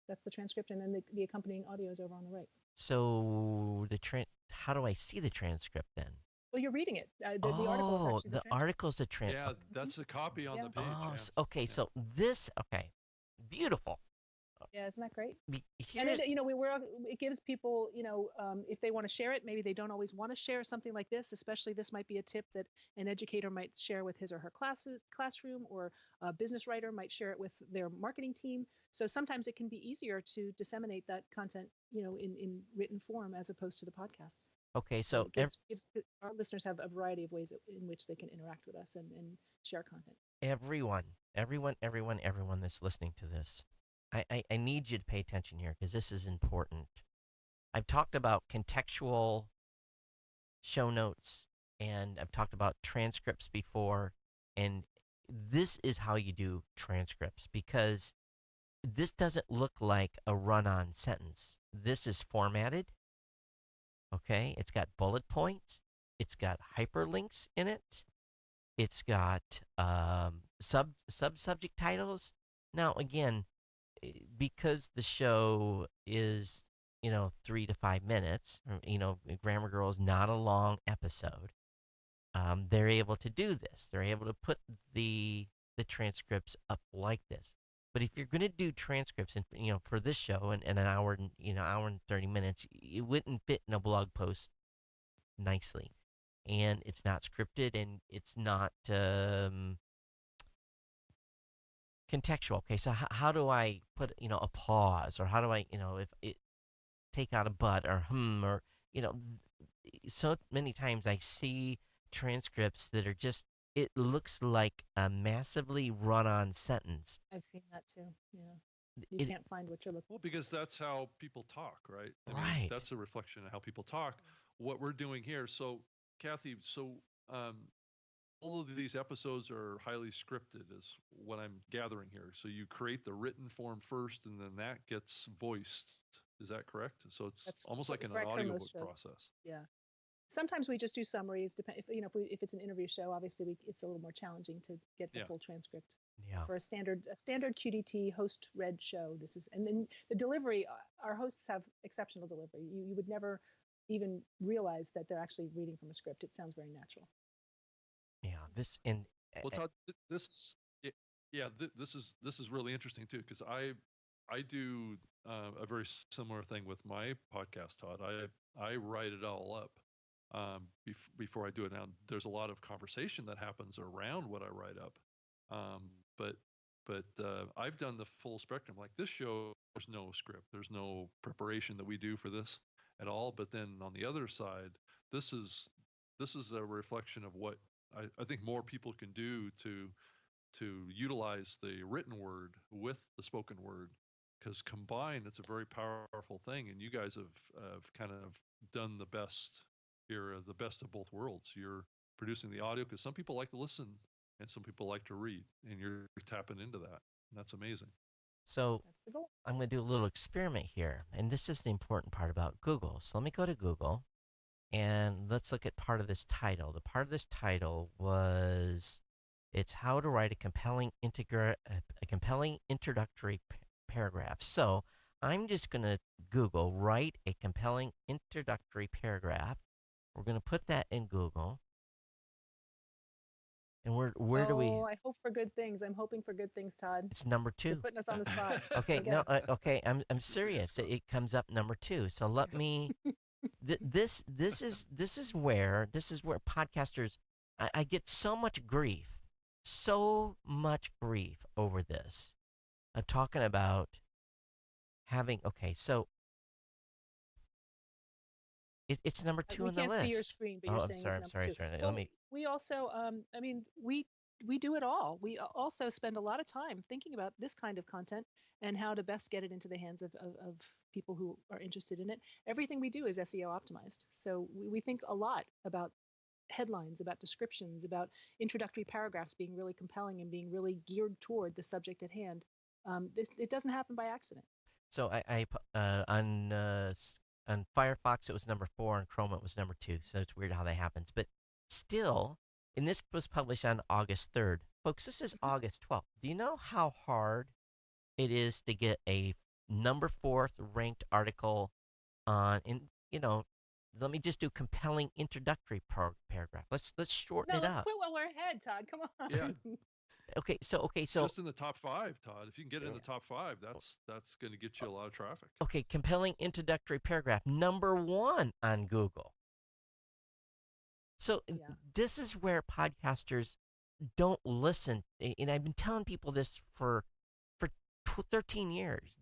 That's the transcript, and then the accompanying audio is over on the right. So how do I see the transcript then? Well, you're reading it. The article is Oh, actually the the transcript. article's Yeah, Hmm. that's a copy on Yeah. the page. Yeah. okay. Yeah. So this, okay, beautiful. Yeah, isn't that great? And Here's it gives people, if they want to share it, maybe they don't always want to share something like this. Especially, this might be a tip that an educator might share with his or her classroom, or a business writer might share it with their marketing team. So sometimes it can be easier to disseminate that content, in written form as opposed to the podcast. okay. So So it gives our listeners have a variety of ways in which they can interact with us and share content. everyone that's listening to this, I need you to pay attention here because this is important. I've talked about contextual show notes and I've talked about transcripts before, and this is how you do transcripts because this doesn't look like a run on sentence. This is formatted, okay? It's got bullet points, it's got hyperlinks in it, it's got sub subject titles. Now, again, because the show is 3 to 5 minutes, Grammar Girl is not a long episode. They're able to do this. They're able to put the transcripts up like this. But if you're going to do transcripts, and for this show in an hour, hour and 30 minutes, it wouldn't fit in a blog post nicely, and it's not scripted, and it's not contextual. Okay, so how do I put a pause, or how do I if it take out a but or or you know so many times I see transcripts that are just it looks like a massively run-on sentence. I've seen that too. Yeah, you It can't find what you're looking. Well, because that's how people talk, right? I mean, right. that's a reflection of how people talk. What we're doing here. So, Kathy, um, all of these episodes are highly scripted, is what I'm gathering here. So you create the written form first, and then that gets voiced. Is that correct? So it's That's almost like an correct for audiobook most shows. process. Yeah. Sometimes we just do summaries. Depend if it's an interview show, obviously it's a little more challenging to get the Yeah. full transcript. But Yeah. for a standard QDT host read show, and then the delivery. Our hosts have exceptional delivery. You would never even realize that they're actually reading from a script. It sounds very natural. Yeah, this and Well, Todd, this is yeah, this is really interesting too, because I do a very similar thing with my podcast, Todd. I write it all up, before I do it. Now, there's a lot of conversation that happens around what I write up, um, but I've done the full spectrum. Like this show, there's no script, there's no preparation that we do for this at all. But then on the other side, this is a reflection of what I think more people can do to utilize the written word with the spoken word, because combined it's a very powerful thing. And you guys have kind of done the best here, the best of both worlds. You're producing the audio because some people like to listen and some people like to read, and you're tapping into that, and that's amazing. So That's the goal. I'm going to do a little experiment here, and this is the important part about Google. So let me go to Google, and let's look at part of this title. The part of this title was, it's how to write a compelling introductory paragraph. So I'm just going to Google write a compelling introductory paragraph. We're going to put that in Google. And where do we? Oh, I hope for good things. I'm hoping for good things, Todd. It's number You're 2. putting us on the spot. Okay, Again. no, okay, I'm serious. It comes up number 2. So let me. This is where podcasters. I get so much grief over this. I'm talking about having. Okay, so it's number 2 We on the can't list. see your screen, but Oh, you're I'm saying sorry. it's I'm number sorry. 2. Sorry. Well, Let me. we also, I mean, we do it all. We also spend a lot of time thinking about this kind of content and how to best get it into the hands of people who are interested in it. Everything we do is SEO optimized. So we think a lot about headlines, about descriptions, about introductory paragraphs being really compelling and being really geared toward the subject at hand. It doesn't happen by accident. So on Firefox it was number 4, on Chrome it was number 2. So it's weird how that happens, but still, and this was published on August 3rd, folks. This is August 12th. Do you know how hard it is to get a number 4th ranked article on? And let me just do compelling introductory paragraph. Let's shorten No, it let's up. quit while we're ahead, Todd. Come on. Yeah, Okay, so just in the top 5, Todd. If you can get in Yeah. the top 5, that's going to get you a lot of traffic. okay, compelling introductory paragraph number 1 on Google. So Yeah. this is where podcasters don't listen, and I've been telling people this for 13 years.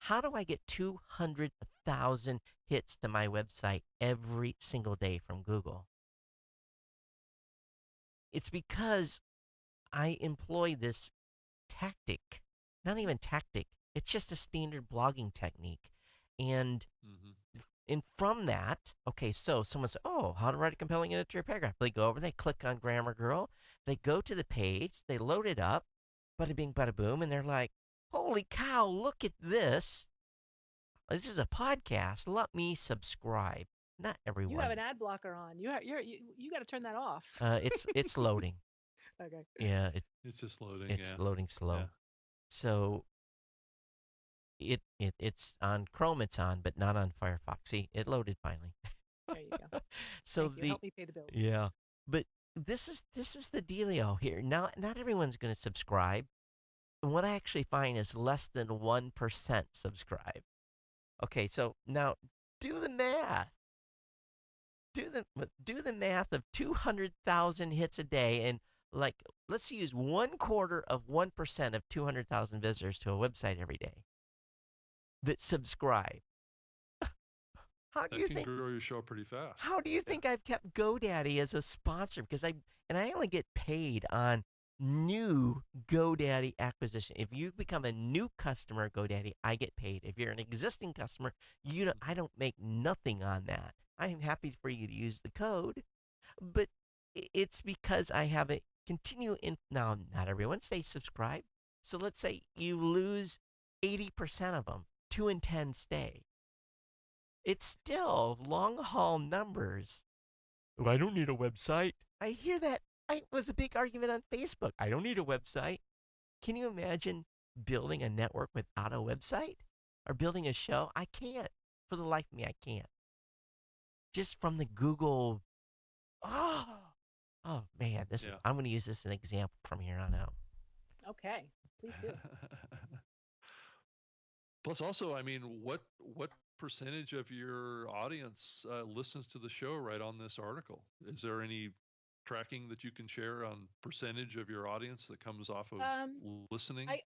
How do I get 200,000 hits to my website every single day from Google? It's because I employ this tactic. Not even tactic. It's just a standard blogging technique. And Mm-hmm. and from that, okay, so someone says, "Oh, how to write a compelling editorial paragraph." They go over, they click on Grammar Girl, they go to the page, they load it up, bada bing, bada boom, and they're like, "Holy cow, look at this! This is a podcast. Let me subscribe." Not You have everyone. an ad blocker on. You got to turn that off. It's loading. Okay. Yeah, It's just loading. it's Yeah. loading Yeah. slow. So it's on Chrome, it's on, but not on Firefox. See, it loaded finally. There you go. So Thank you. Help me pay the bills. yeah, but this is the dealio here. Now, not everyone's going to subscribe. And what I actually find is less than 1% subscribe. Okay, so now do the math. Do the math of 200,000 hits a day, and like let's use 1/4 of 1% of 200,000 visitors to a website every day that subscribe. How do That you can think? grow your show pretty fast. How do you Yeah. think I've kept GoDaddy as a sponsor? Because I only get paid on new GoDaddy acquisition. If you become a new customer of GoDaddy, I get paid. If you're an existing customer, I don't make nothing on that. I am happy for you to use the code, but it's because I have a continue in. Now, not everyone stays subscribed. So let's say you lose 80% of them, 2 in 10 stay. It's still long haul numbers. Oh, I don't need a website. I hear that. It was a big argument on Facebook. I don't need a website. Can you imagine building a network without a website? Or building a show? I can't. For the life of me, I can't. Just from the Google. Oh, oh man, Yeah. I'm going to use this as an example from here on out. Okay. Please do. Plus, also, I mean, what percentage of your audience listens to the show right on this article? Is there any tracking that you can share on percentage of your audience that comes off of Um, listening? I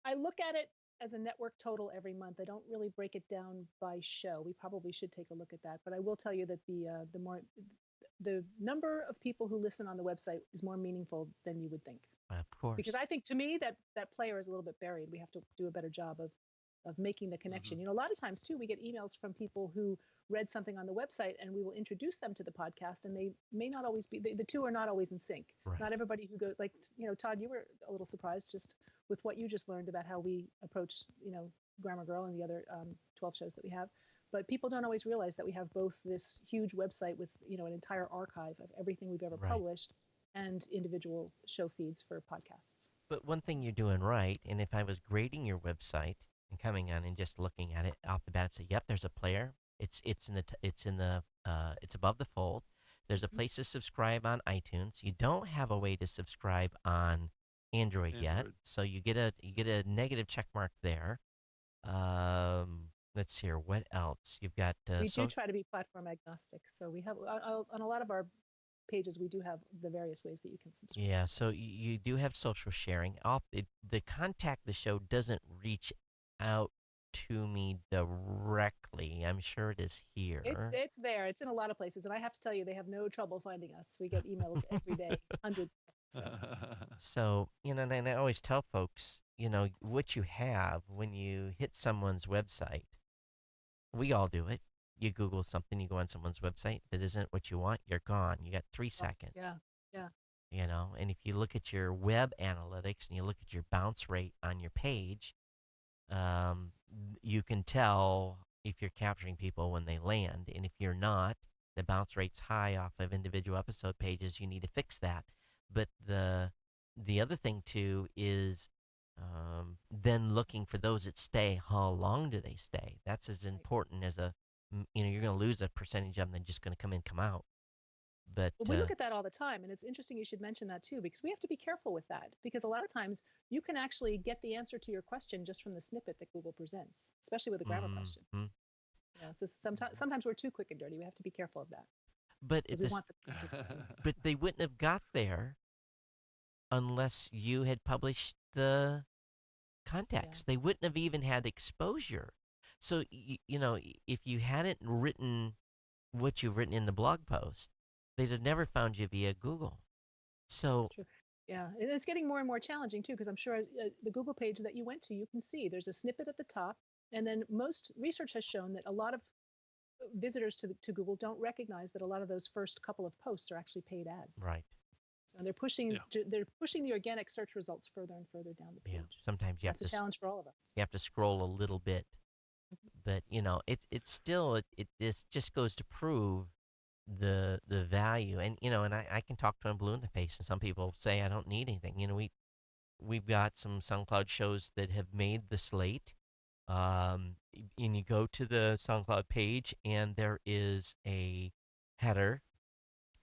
I look at it as a network total every month. I don't really break it down by show. We probably should take a look at that. But I will tell you that the number of people who listen on the website is more meaningful than you would think. Of Because course. I think, to me, that player is a little bit buried. We have to do a better job of making the Hmm. connection. A lot of times too, we get emails from people who read something on the website, and we will introduce them to the podcast, and they may not always be. The two are not always in sync. Right. Not everybody who goes, like, Todd, you were a little surprised just with what you just learned about how we approach, Grammar Girl and the other 12 shows that we have. But people don't always realize that we have both this huge website with, an entire archive of everything we've ever Right. published, and individual show feeds for podcasts. But one thing you're doing right, and if I was grading your website and coming on and just looking at it off the bat and say, "Yep, there's a player. It's above the fold. There's a Mhm. place to subscribe on iTunes. You don't have a way to subscribe on Android yet, Android. so you get a negative check mark there. Let's see here. What else? You've got We do so try to be platform agnostic. So we have, on a lot of our pages, we do have the various ways that you can subscribe. yeah, so you do have social sharing. The contact the show doesn't reach out to me directly. I'm sure it is It's here. it's there. It's in a lot of places, and I have to tell you, they have no trouble finding us. We get emails every day, hundreds. So So, and I always tell folks, what you have when you hit someone's website, we all do it. You Google something, you go on someone's website that isn't what you want, you're gone. You got 3 seconds. yeah, yeah, And if you look at your web analytics and you look at your bounce rate on your page, um, you can tell if you're capturing people when they land. And if you're not, the bounce rate's high off of individual episode pages. You need to fix that. But the other thing too is then looking for those that stay. How long do they stay? That's as right. important as you're going to lose a percentage of them that's just going to come in, come out. But Well, we look at that all the time, and it's interesting you should mention that too, because we have to be careful with that. Because a lot of times you can actually get the answer to your question just from the snippet that Google presents, especially with a grammar question. mhm. So sometimes we're too quick and dirty. We have to be careful of that but because at we this want the content to be. but they wouldn't have got there unless you had published the Yeah, context. They wouldn't have even had exposure. So, if you hadn't written what you've written in the blog post, they'd have never found you via Google. that's So, true. Yeah, and it's getting more and more challenging too, because I'm sure the Google page that you went to, you can see there's a snippet at the top, and then most research has shown that a lot of visitors to Google don't recognize that a lot of those first couple of posts are actually paid ads. right. So they're pushing Yeah. they're pushing the organic search results further and further down the Yeah. page. Sometimes That's a challenge for all of us. you have to scroll a little bit, but it's still it just goes to prove the value. And I can talk to a blue in the face, and some people say I don't need anything. We've got some SoundCloud shows that have made the slate. And you go to the SoundCloud page, and there is a header,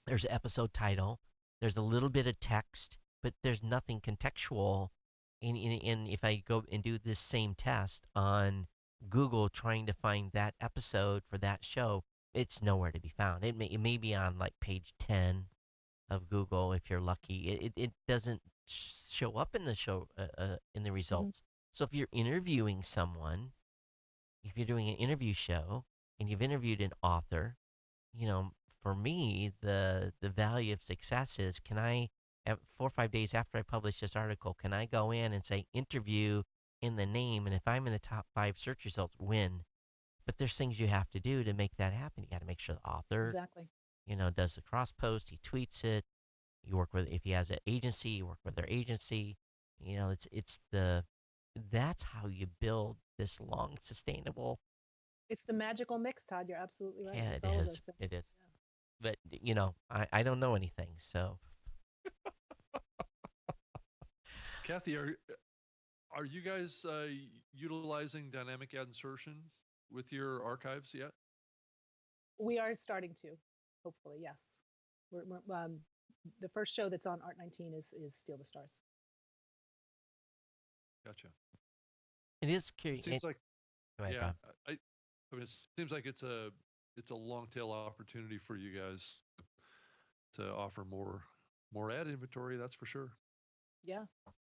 there's an episode title, there's a little bit of text, but there's nothing contextual. And if I go and do this same test on Google trying to find that episode for that show, it's nowhere to be found. It may be on like page 10 of Google if you're lucky. It doesn't show up in the show in the Mm-hmm. results. So if you're interviewing someone, if you're doing an interview show and you've interviewed an author, you know, for me the value of success is, can I, 4 or 5 days after I publish this article, can I go in and say interview in the name, and if I'm in the top 5 search results, win. But there's things you have to do to make that happen. You got to make sure the author, Exactly. does the cross post, he tweets it. You work with, if he has an agency, you work with their agency. That's how you build this long sustainable. It's the magical mix, Todd. You're absolutely right. Yeah, It's it all of is. those It things. is. But I don't know anything, so Kathy, are you guys utilizing dynamic ad insertion with your archives yet? We are starting to, hopefully, yes. The first show that's on Art 19 is Steal the Stars. Gotcha. it is It curious. seems like, Go ahead, yeah, Bob. I mean, it seems like it's a long tail opportunity for you guys to offer more ad inventory. That's for sure. Yeah,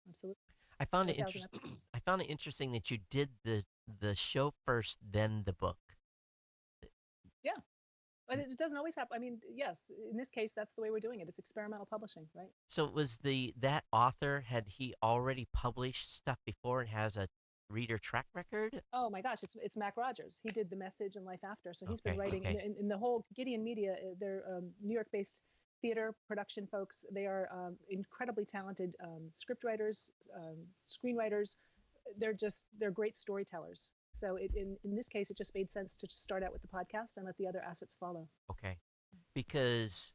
absolutely. I found it 4,000 interest. episodes. I found it interesting that you did the show first, then the book. Yeah. But it doesn't always happen. I mean, yes, in this case, that's the way we're doing it. It's experimental publishing, right? So was that author, had he already published stuff before and has a reader track record? Oh my gosh, it's Mac Rogers. He did The Message and Life After. So he's been Okay, writing okay, in the whole Gideon Media. They're New York-based theater production folks. They are incredibly talented script writers, screenwriters. They're great storytellers. So in this case, it just made sense to start out with the podcast and let the other assets follow. okay. Because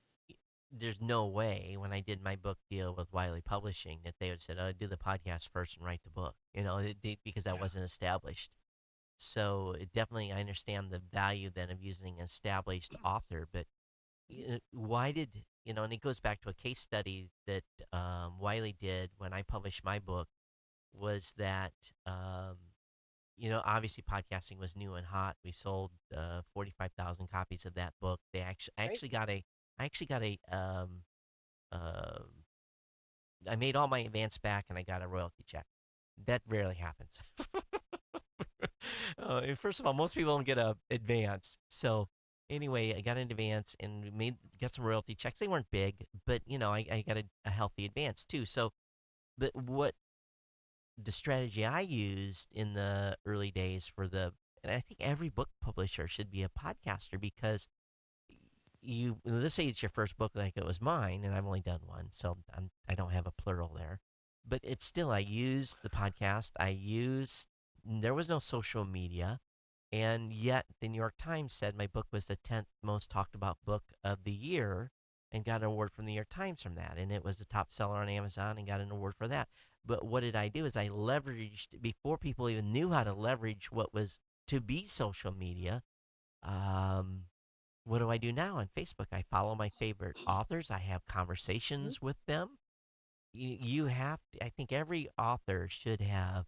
there's no way when I did my book deal with Wiley Publishing that they would said, "Oh, do the podcast first and write the book," because that Yeah. wasn't established. So it definitely, I understand the value then of using an established author, but why did And it goes back to a case study that Wiley did when I published my book. Was that obviously podcasting was new and hot. We sold 45,000 copies of that book. I Right? actually got uh, I made all my advance back and I got a royalty check. That rarely happens. First of all, most people don't get a advance. So anyway, I got an advance and we got some royalty checks. They weren't big, but I got a healthy advance too. So, but what the strategy I used in the early days and I think every book publisher should be a podcaster, because let's say it's your first book like it was mine, and I've only done one, so I don't have a plural there, but it's still, I used the podcast. There was no social media, and yet the New York Times said my book was the 10th most talked about book of the year, and got an award from the New York Times from that, and it was the top seller on Amazon and got an award for that. But what did I do is I leveraged, before people even knew how to leverage what was to be social media. um, what do I do now on Facebook? I follow my favorite authors. I have Mhm. conversations with them. You have to, I think every author should have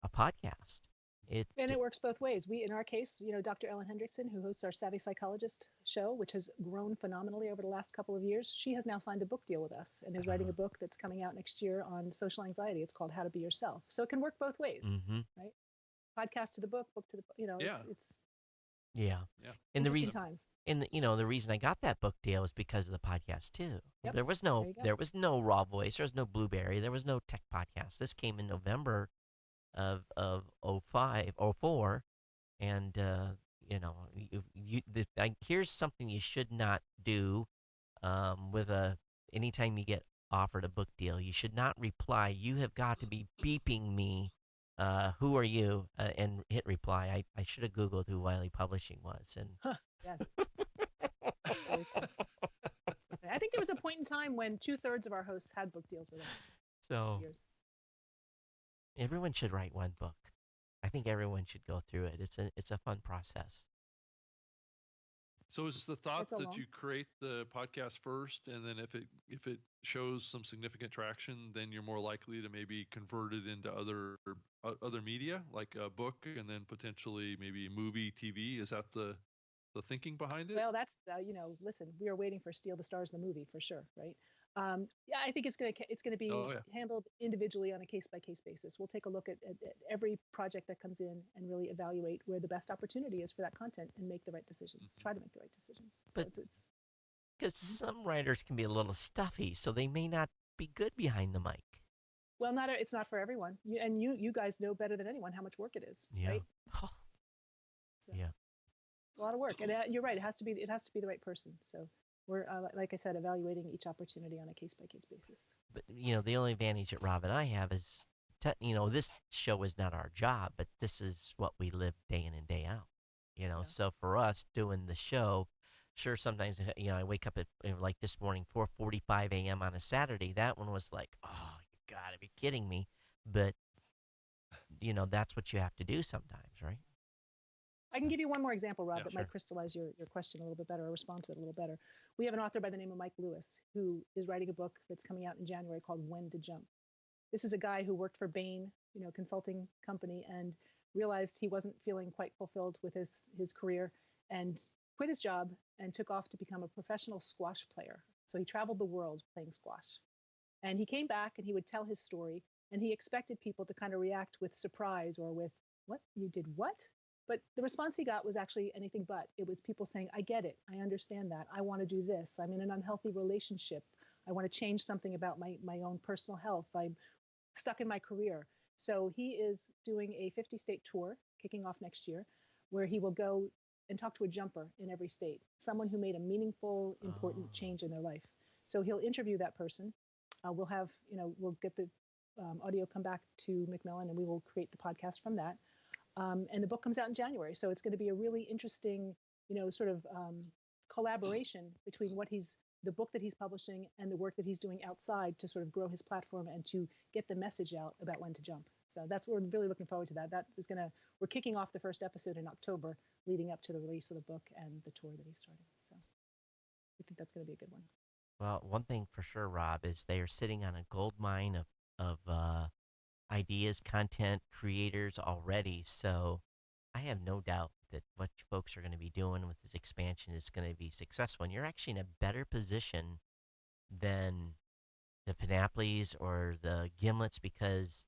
a podcast. It And it works both ways. In our case, Dr. Ellen Hendrickson, who hosts our Savvy Psychologist show, which has grown phenomenally over the last couple of years, she has now signed a book deal with us and is writing a book that's coming out next year on social anxiety. It's called How to Be Yourself. So it can work both ways, mm-hmm. right? Podcast to the book to the, Yeah. it's Yeah. Yeah. And the interesting reason times. and the reason I got that book deal was because of the podcast too. Yep. There you go. There was no Raw Voice, there was no Blueberry, there was no tech podcast. This came in November of '05, '04, and here's something you should not do. With anytime you get offered a book deal, you should not reply. You have got to be beeping me. Who are you? And hit reply. I should have Googled who Wiley Publishing was. And Huh. Yes. Very funny. I think there was a point in time when 2/3 of our hosts had book deals with us. so Years. everyone should write one book. I think everyone should go through it. It's a fun process. So is the thought It's a that long. you create the podcast first, and then if it shows some significant traction, then you're more likely to maybe convert it into other media, like a book, and then potentially maybe movie, TV. Is that the thinking behind it? Well, that's listen, we are waiting for Steal the Stars, the movie, for sure, right? Yeah, I think it's gonna Oh be yeah. handled individually on a case by case basis. We'll take a look at every project that comes in and really evaluate where the best opportunity is for that content and make the right decisions. Hmm. Try to make the right decisions. So But it's because mhm. some writers can be a little stuffy, so they may not be good behind the mic. Well, it's not for everyone. You guys know better than anyone how much work it is, Yeah. right? So Yeah. it's a lot of work, and you're right. It has to be the right person. So we're like I said, evaluating each opportunity on a case by case basis. But the only advantage that Rob and I have is, this show is not our job, but this is what we live day in and day out. Yeah. So for us doing the show, sure, sometimes I wake up at like this morning, 4:45 a.m. on a Saturday. That one was like, oh, you gotta be kidding me. But that's what you have to do sometimes, right? I can So, give you one more example, Rob, Yeah. that might sure. crystallize your question a little bit better or respond to it a little better. We have an author by the name of Mike Lewis who is writing a book that's coming out in January called When to Jump. This is a guy who worked for Bain, consulting company, and realized he wasn't feeling quite fulfilled with his career and quit his job and took off to become a professional squash player. So he traveled the world playing squash. And he came back and he would tell his story, and he expected people to kind of react with surprise or with, "What? You did what?" But the response he got was actually anything but. It was people saying, "I get it. I understand that. I want to do this. I'm in an unhealthy relationship. I want to change something about my own personal health. I'm stuck in my career." So he is doing a 50-state tour kicking off next year, where he will go and talk to a jumper in every state, someone who made a meaningful, important Oh. change in their life. So he'll interview that person. We'll have, we'll get the audio come back to Macmillan, and we will create the podcast from that. And the book comes out in January, so it's going to be a really interesting, sort of collaboration between the book that he's publishing and the work that he's doing outside to sort of grow his platform and to get the message out about when to jump. So we're really looking forward to that. We're kicking off the first episode in October, leading up to the release of the book and the tour that he's starting. So we think that's going to be a good one. Well, one thing for sure, Rob, is they are sitting on a gold mine of ideas, content creators already. So I have no doubt that what you folks are going to be doing with this expansion is going to be successful. And you're actually in a better position than the Panoplies or the Gimlets because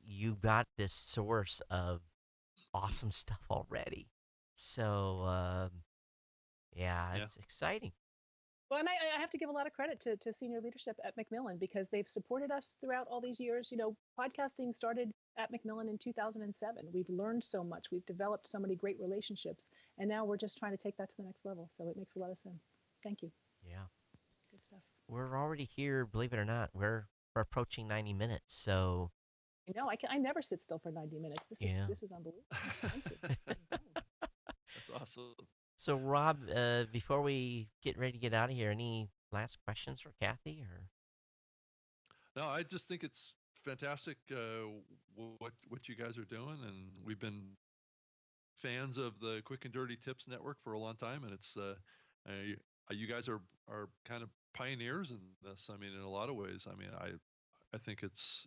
you got this source of awesome stuff already. So, yeah, Yeah. it's exciting. Well, and I have to give a lot of credit to senior leadership at Macmillan because they've supported us throughout all these years. Podcasting started at Macmillan in 2007. We've learned so much. We've developed so many great relationships. And now we're just trying to take that to the next level. So it makes a lot of sense. Thank you. Yeah. Good stuff. We're already here, believe it or not. We're approaching 90 minutes. So, I never sit still for 90 minutes. This yeah. is unbelievable. Thank you. That's awesome. So, Rob, before we get ready to get out of here, any last questions for Kathy? Or No, I just think it's fantastic what you guys are doing, and we've been fans of the Quick and Dirty Tips Network for a long time, and it's you guys are kind of pioneers in this. I mean, in a lot of ways. I mean, I think it's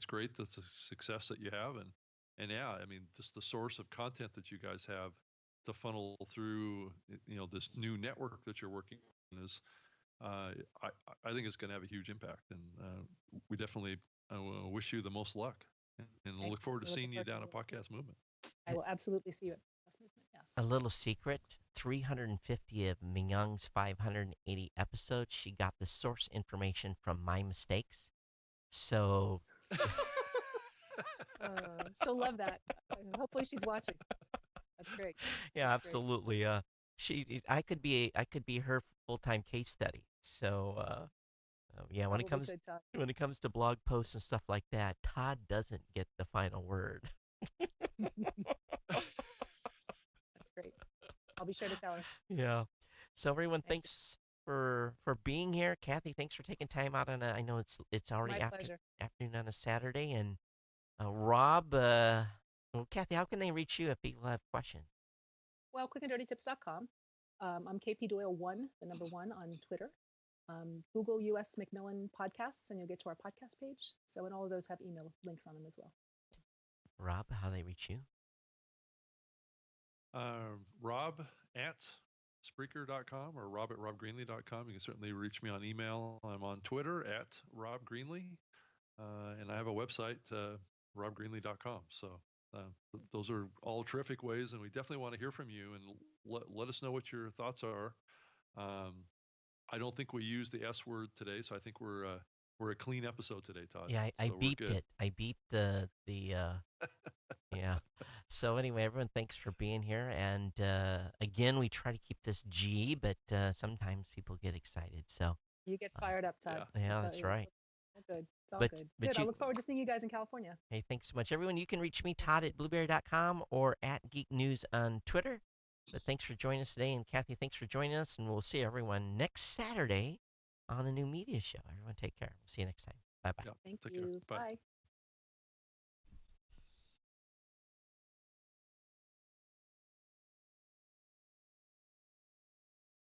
great the success that you have, and yeah, I mean, just the source of content that you guys have to funnel through, this new network that you're working on is, I think it's going to have a huge impact, and we definitely wish you the most luck, and Thanks. look forward to We're looking seeing you forward to down at it. Podcast Movement. I will absolutely see you at Podcast Movement. Yes. a little secret 350 of Minyoung's 580 episodes, she got the source information from my mistakes. So, She'll love that. Hopefully, she's watching. That's great. yeah, That's great. absolutely. I could be her full-time case study. So, yeah, Probably could, Todd. when it comes to blog posts and stuff like that, Todd doesn't get the final word. That's great. I'll be sure to tell her. Yeah. So everyone, Thank you. thanks for being here. Kathy, thanks for taking time out on I know it's already my pleasure. afternoon on a Saturday, and Rob, well, Kathy, how can they reach you if people have questions? Well, quickanddirtytips.com. I'm KP Doyle 1, the number 1 on Twitter. Google US Macmillan Podcasts, and you'll get to our podcast page. So, and all of those have email links on them as well. Rob, how they reach you? Rob at Spreaker.com or Rob at RobGreenlee.com. You can certainly reach me on email. I'm on Twitter at Rob Greenlee, and I have a website, RobGreenlee.com. So those are all terrific ways, and we definitely want to hear from you and let us know what your thoughts are. I don't think we used the S word today, so I think we're a clean episode today, Todd. Yeah, I So we're beeped good. it. I beeped yeah. So anyway, everyone, thanks for being here. And again, we try to keep this G, but sometimes people get excited. So You get fired up, Todd. yeah, that's right. All good. It's all But- good. but Good. you- I look forward to seeing you guys in California. Hey, thanks so much, everyone. You can reach me, Todd, at blueberry.com or at Geek News on Twitter. But thanks for joining us today. And Kathy, thanks for joining us. And we'll see everyone next Saturday on the New Media Show. Everyone take care. We'll see you next time. Bye-bye. Yeah, Thank take care. you. Bye. Bye.